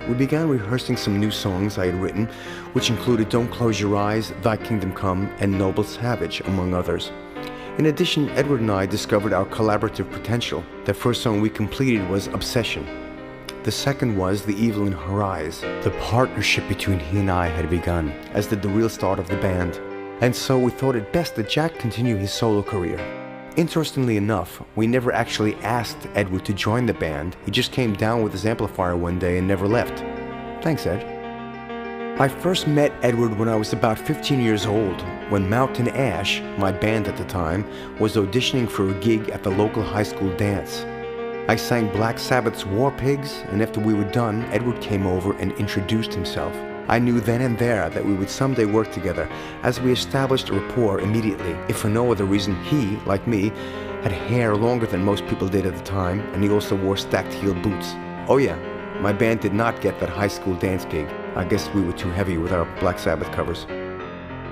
We began rehearsing some new songs I had written, which included Don't Close Your Eyes, Thy Kingdom Come, and Noble Savage, among others. In addition, Edward and I discovered our collaborative potential. The first song we completed was Obsession. The second was The Evil in Her Eyes. The partnership between he and I had begun, as did the real start of the band. And so we thought it best that Jack continue his solo career. Interestingly enough, we never actually asked Edward to join the band. He just came down with his amplifier one day and never left. Thanks, Ed. I first met Edward when I was about 15 years old, when Mountain Ash, my band at the time, was auditioning for a gig at the local high school dance. I sang Black Sabbath's War Pigs, and after we were done, Edward came over and introduced himself. I knew then and there that we would someday work together, as we established a rapport immediately. If for no other reason, he, like me, had hair longer than most people did at the time, and he also wore stacked heel boots. Oh yeah, my band did not get that high school dance gig. I guess we were too heavy with our Black Sabbath covers.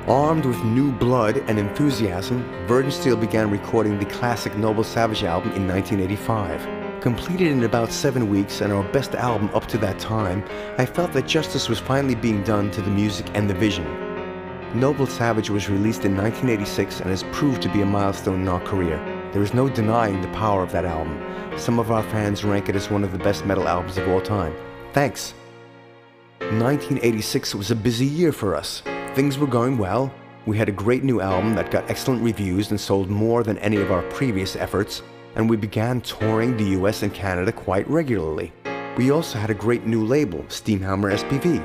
Armed with new blood and enthusiasm, Virgin Steel began recording the classic Noble Savage album in 1985. Completed in about 7 weeks and our best album up to that time, I felt that justice was finally being done to the music and the vision. Noble Savage was released in 1986 and has proved to be a milestone in our career. There is no denying the power of that album. Some of our fans rank it as one of the best metal albums of all time. Thanks! 1986 was a busy year for us. Things were going well. We had a great new album that got excellent reviews and sold more than any of our previous efforts, and we began touring the US and Canada quite regularly. We also had a great new label, Steamhammer SPV.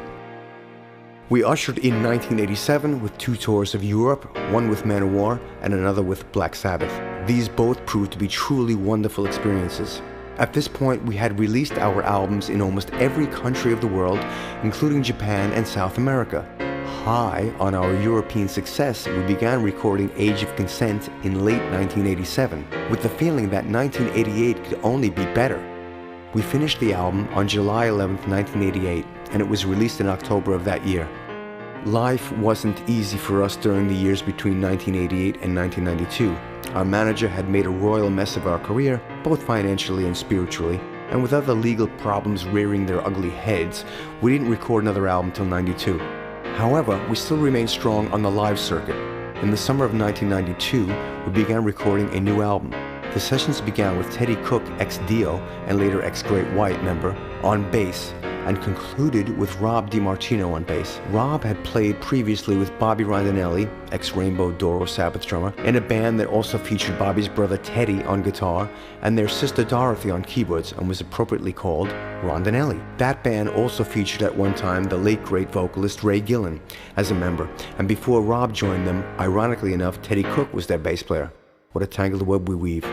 We ushered in 1987 with 2 tours of Europe, one with Manowar and another with Black Sabbath. These both proved to be truly wonderful experiences. At this point, we had released our albums in almost every country of the world, including Japan and South America. High on our European success, we began recording Age of Consent in late 1987, with the feeling that 1988 could only be better. We finished the album on July 11, 1988, and it was released in October of that year. Life wasn't easy for us during the years between 1988 and 1992. Our manager had made a royal mess of our career, both financially and spiritually, and with other legal problems rearing their ugly heads, we didn't record another album till '92. However, we still remained strong on the live circuit. In the summer of 1992, we began recording a new album. The sessions began with Teddy Cook, ex-Dio and later ex-Great White member, on bass, and concluded with Rob DiMartino on bass. Rob had played previously with Bobby Rondinelli, ex-Rainbow Doro Sabbath drummer, in a band that also featured Bobby's brother Teddy on guitar and their sister Dorothy on keyboards, and was appropriately called Rondinelli. That band also featured at one time the late great vocalist Ray Gillen as a member, and before Rob joined them, ironically enough, Teddy Cook was their bass player. What a tangled web we weave.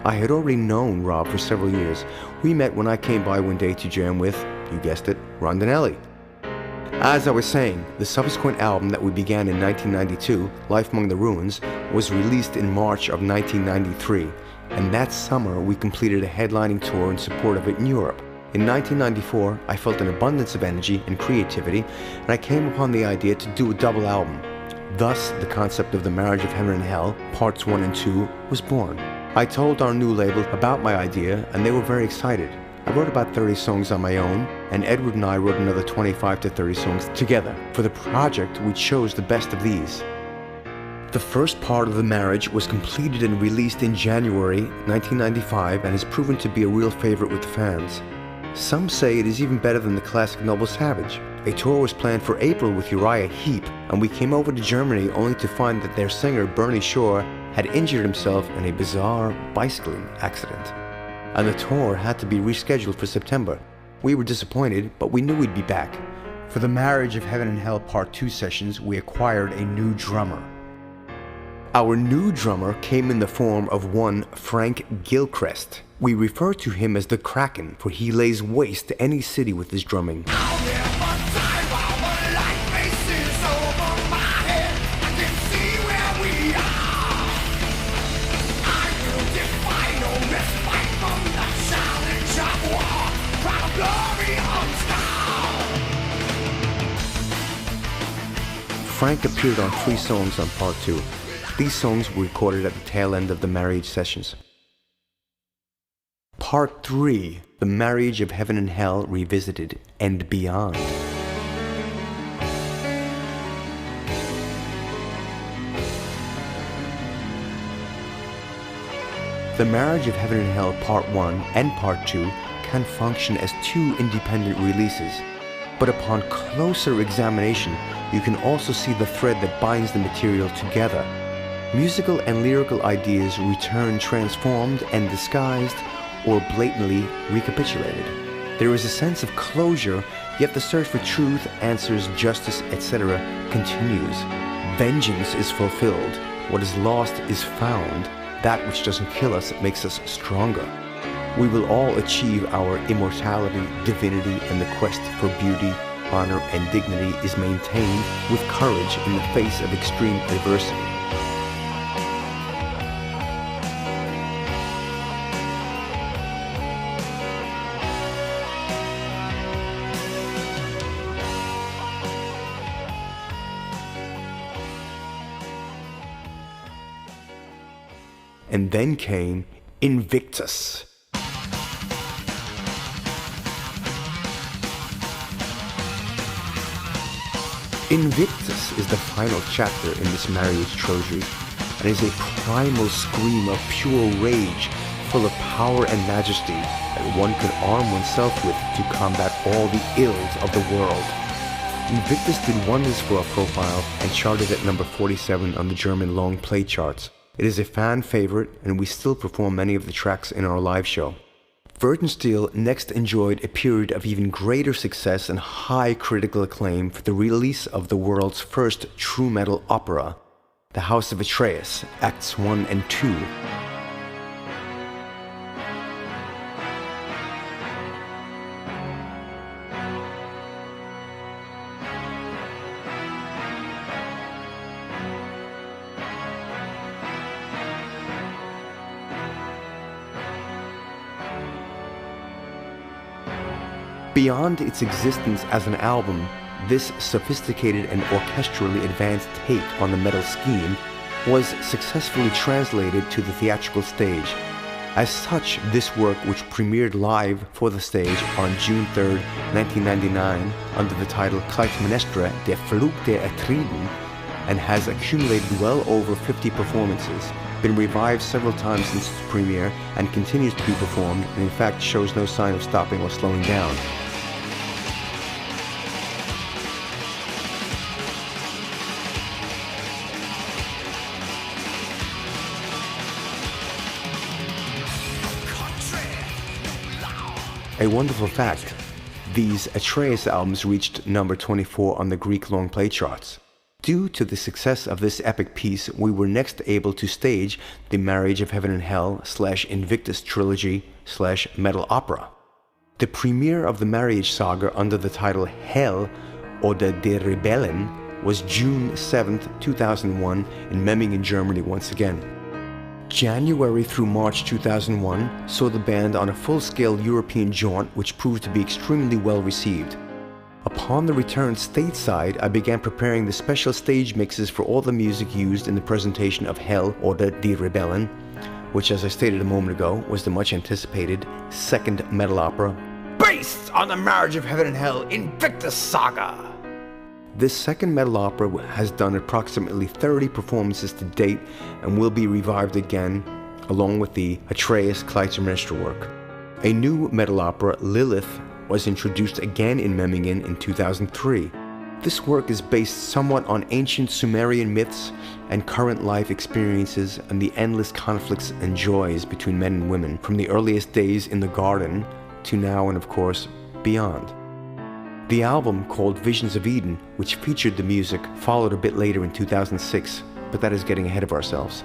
I had already known Rob for several years. We met when I came by one day to jam with, you guessed it, Rondinelli. As I was saying, the subsequent album that we began in 1992, Life Among the Ruins, was released in March of 1993, and that summer we completed a headlining tour in support of it in Europe. In 1994, I felt an abundance of energy and creativity, and I came upon the idea to do a double album. Thus, the concept of The Marriage of Heaven and Hell, Parts 1 and 2, was born. I told our new label about my idea, and they were very excited. I wrote about 30 songs on my own, and Edward and I wrote another 25 to 30 songs together. For the project, we chose the best of these. The first part of The Marriage was completed and released in January 1995 and has proven to be a real favorite with the fans. Some say it is even better than the classic Noble Savage. A tour was planned for April with Uriah Heep, and we came over to Germany only to find that their singer, Bernie Shore, had injured himself in a bizarre bicycling accident, and the tour had to be rescheduled for September. We were disappointed, but we knew we'd be back. For the Marriage of Heaven and Hell Part 2 sessions, we acquired a new drummer. Our new drummer came in the form of one Frank Gilchrist. We refer to him as the Kraken, for he lays waste to any city with his drumming. Frank appeared on 3 songs on Part 2. These songs were recorded at the tail end of the Marriage sessions. Part 3, The Marriage of Heaven and Hell Revisited and Beyond. The Marriage of Heaven and Hell Part 1 and Part 2 can function as 2 independent releases, but upon closer examination, you can also see the thread that binds the material together. Musical and lyrical ideas return transformed and disguised, or blatantly recapitulated. There is a sense of closure, yet the search for truth, answers, justice, etc. continues. Vengeance is fulfilled. What is lost is found. That which doesn't kill us makes us stronger. We will all achieve our immortality, divinity, and the quest for beauty, honor, and dignity is maintained with courage in the face of extreme adversity. And then came Invictus. Invictus is the final chapter in this marriage trilogy, and is a primal scream of pure rage, full of power and majesty that one could arm oneself with to combat all the ills of the world. Invictus did wonders for our profile and charted at number 47 on the German long play charts. It is a fan favorite, and we still perform many of the tracks in our live show. Virgin Steele next enjoyed a period of even greater success and high critical acclaim for the release of the world's first true metal opera, The House of Atreus, Acts 1 and 2. Beyond its existence as an album, this sophisticated and orchestrally advanced take on the metal scheme was successfully translated to the theatrical stage. As such, this work, which premiered live for the stage on June 3, 1999, under the title Clytemnestra, der Flug der Atriden, and has accumulated well over 50 performances, been revived several times since its premiere, and continues to be performed, and in fact shows no sign of stopping or slowing down. A wonderful fact, these Atreus albums reached number 24 on the Greek long play charts. Due to the success of this epic piece, we were next able to stage the Marriage of Heaven and Hell / Invictus trilogy / metal opera. The premiere of the marriage saga under the title Hell oder die Rebellen was June 7th, 2001 in Memmingen, Germany once again. January through March 2001 saw the band on a full-scale European jaunt which proved to be extremely well received. Upon the return stateside, I began preparing the special stage mixes for all the music used in the presentation of Hell oder die Rebellen, which, as I stated a moment ago, was the much anticipated second metal opera based on the Marriage of Heaven and Hell Invictus saga. This second metal opera has done approximately 30 performances to date and will be revived again, along with the Atreus Clytemnestra work. A new metal opera, Lilith, was introduced again in Memmingen in 2003. This work is based somewhat on ancient Sumerian myths and current life experiences and the endless conflicts and joys between men and women from the earliest days in the garden to now and of course beyond. The album, called Visions of Eden, which featured the music, followed a bit later in 2006, but that is getting ahead of ourselves.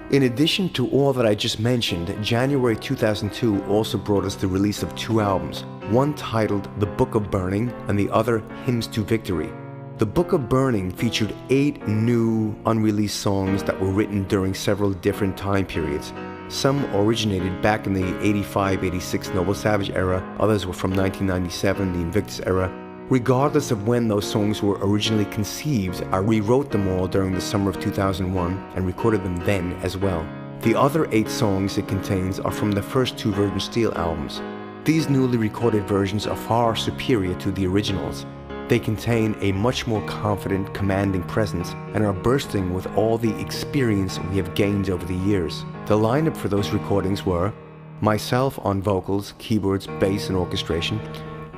In addition to all that I just mentioned, January 2002 also brought us the release of two albums, one titled The Book of Burning and the other Hymns to Victory. The Book of Burning featured 8 new unreleased songs that were written during several different time periods. Some originated back in the 85-86 Noble Savage era, others were from 1997, the Invictus era. Regardless of when those songs were originally conceived, I rewrote them all during the summer of 2001 and recorded them then as well. The other 8 songs it contains are from the first 2 Virgin Steele albums. These newly recorded versions are far superior to the originals. They contain a much more confident, commanding presence and are bursting with all the experience we have gained over the years. The lineup for those recordings were myself on vocals, keyboards, bass and orchestration,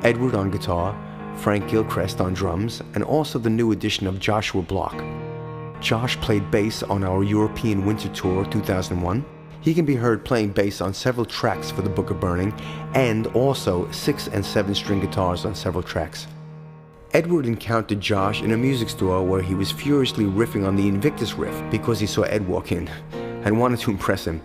Edward on guitar, Frank Gilchrist on drums, and also the new addition of Joshua Block. Josh played bass on our European Winter Tour 2001. He can be heard playing bass on several tracks for the Book of Burning, and also 6 and 7 string guitars on several tracks. Edward encountered Josh in a music store where he was furiously riffing on the Invictus riff because he saw Ed walk in and wanted to impress him.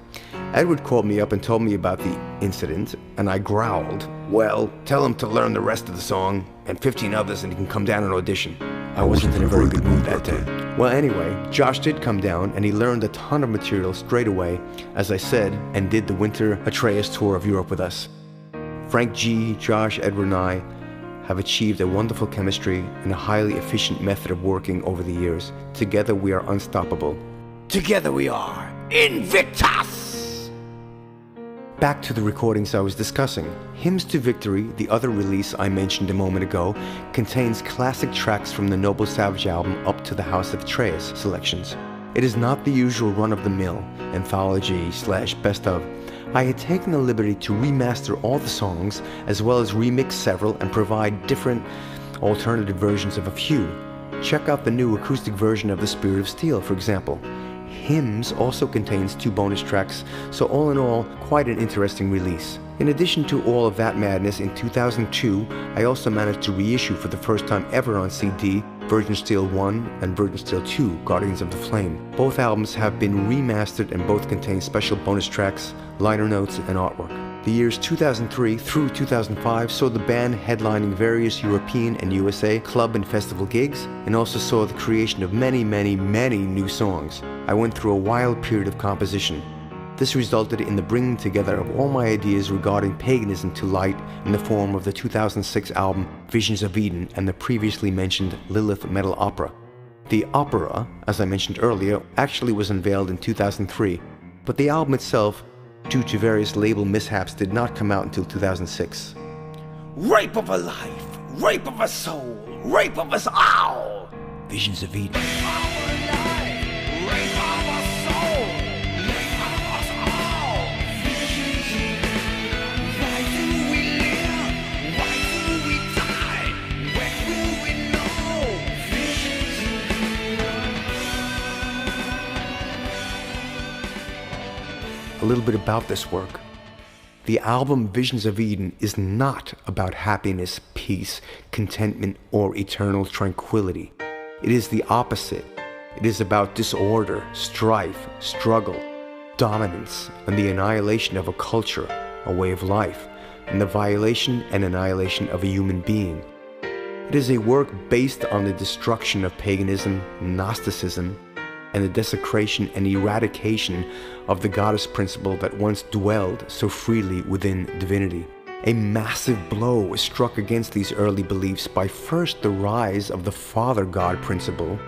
Edward called me up and told me about the incident, and I growled, "Well, tell him to learn the rest of the song and 15 others and he can come down and audition." I wasn't in a very good mood that day. Well, anyway, Josh did come down and he learned a ton of material straight away, as I said, and did the Winter Atreus tour of Europe with us. Frank G, Josh, Edward and I have achieved a wonderful chemistry and a highly efficient method of working over the years. Together we are unstoppable. Together we are Invictus! Back to the recordings I was discussing. Hymns to Victory, the other release I mentioned a moment ago, contains classic tracks from the Noble Savage album Up to the House of Atreus selections. It is not the usual run-of-the-mill anthology / best of. I had taken the liberty to remaster all the songs, as well as remix several and provide different alternative versions of a few. Check out the new acoustic version of The Spirit of Steel, for example. Hymns also contains 2 bonus tracks, so all in all, quite an interesting release. In addition to all of that madness, in 2002, I also managed to reissue for the first time ever on CD Virgin Steele 1 and Virgin Steele 2, Guardians of the Flame. Both albums have been remastered and both contain special bonus tracks, liner notes, and artwork. The years 2003 through 2005 saw the band headlining various European and USA club and festival gigs, and also saw the creation of many new songs. I went through a wild period of composition. This resulted in the bringing together of all my ideas regarding paganism to light in the form of the 2006 album Visions of Eden and the previously mentioned Lilith metal opera. The opera, as I mentioned earlier, actually was unveiled in 2003, but the album itself, due to various label mishaps, did not come out until 2006. Rape of a life, rape of a soul, rape of us all! Visions of Eden. A little bit about this work. The album Visions of Eden is not about happiness, peace, contentment, or eternal tranquility. It is the opposite. It is about disorder, strife, struggle, dominance, and the annihilation of a culture, a way of life, and the violation and annihilation of a human being. It is a work based on the destruction of paganism, Gnosticism, and the desecration and eradication of the goddess principle that once dwelled so freely within divinity. A massive blow was struck against these early beliefs by first the rise of the Father God principle,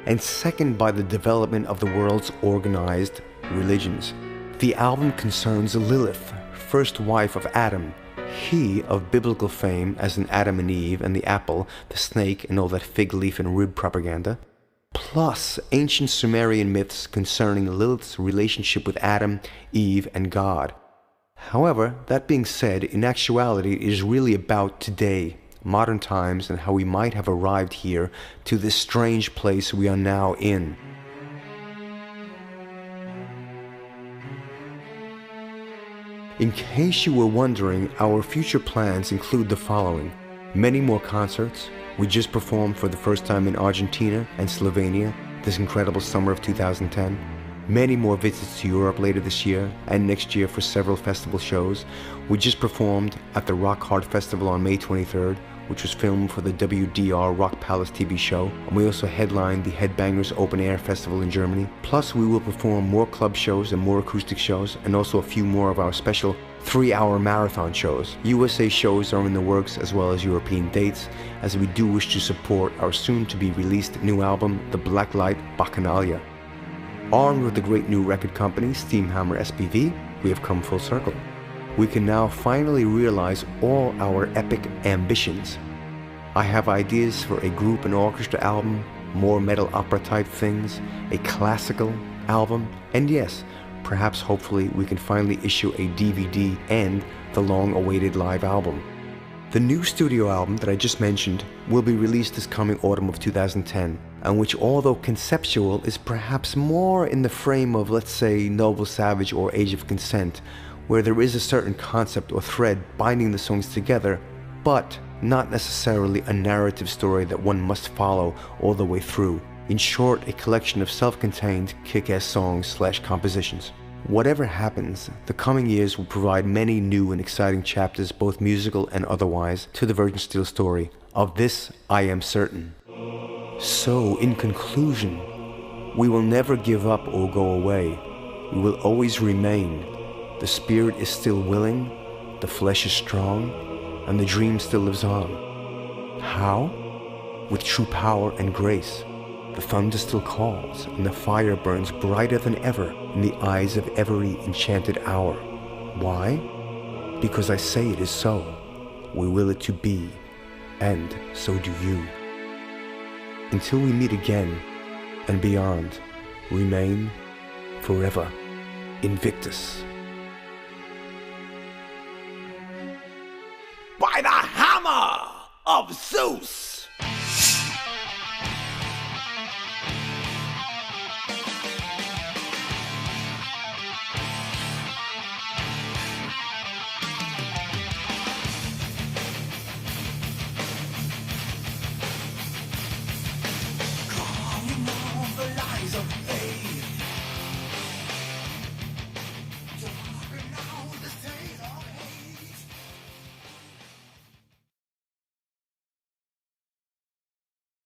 and second by the development of the world's organized religions. The album concerns Lilith, first wife of Adam, he of biblical fame as in Adam and Eve and the apple, the snake, and all that fig leaf and rib propaganda, plus ancient Sumerian myths concerning Lilith's relationship with Adam, Eve, and God. However, that being said, in actuality it is really about today, modern times, and how we might have arrived here to this strange place we are now in. In case you were wondering, our future plans include the following: many more concerts. We just performed for the first time in Argentina and Slovenia this incredible summer of 2010. Many more visits to Europe later this year and next year for several festival shows. We just performed at the Rock Hard Festival on May 23rd, which was filmed for the WDR Rock Palace TV show, and we also headlined the Headbangers Open Air Festival in Germany. Plus we will perform more club shows and more acoustic shows, and also a few more of our special 3-hour marathon shows. USA shows are in the works, as well as European dates, as we do wish to support our soon-to-be-released new album, The Blacklight Bacchanalia. Armed with the great new record company, Steamhammer SPV, we have come full circle. We can now finally realize all our epic ambitions. I have ideas for a group and orchestra album, more metal opera type things, a classical album, and yes, perhaps hopefully we can finally issue a DVD and the long-awaited live album. The new studio album that I just mentioned will be released this coming autumn of 2010, and which, although conceptual, is perhaps more in the frame of, let's say, Noble Savage or Age of Consent, where there is a certain concept or thread binding the songs together, but not necessarily a narrative story that one must follow all the way through. In short, a collection of self-contained, kick-ass songs/compositions. Whatever happens, the coming years will provide many new and exciting chapters, both musical and otherwise, to the Virgin Steele story. Of this, I am certain. So, in conclusion, we will never give up or go away. We will always remain. The spirit is still willing, the flesh is strong, and the dream still lives on. How? With true power and grace. The thunder still calls, and the fire burns brighter than ever in the eyes of every enchanted hour. Why? Because I say it is so. We will it to be, and so do you. Until we meet again, and beyond, remain forever Invictus. By the hammer of Zeus!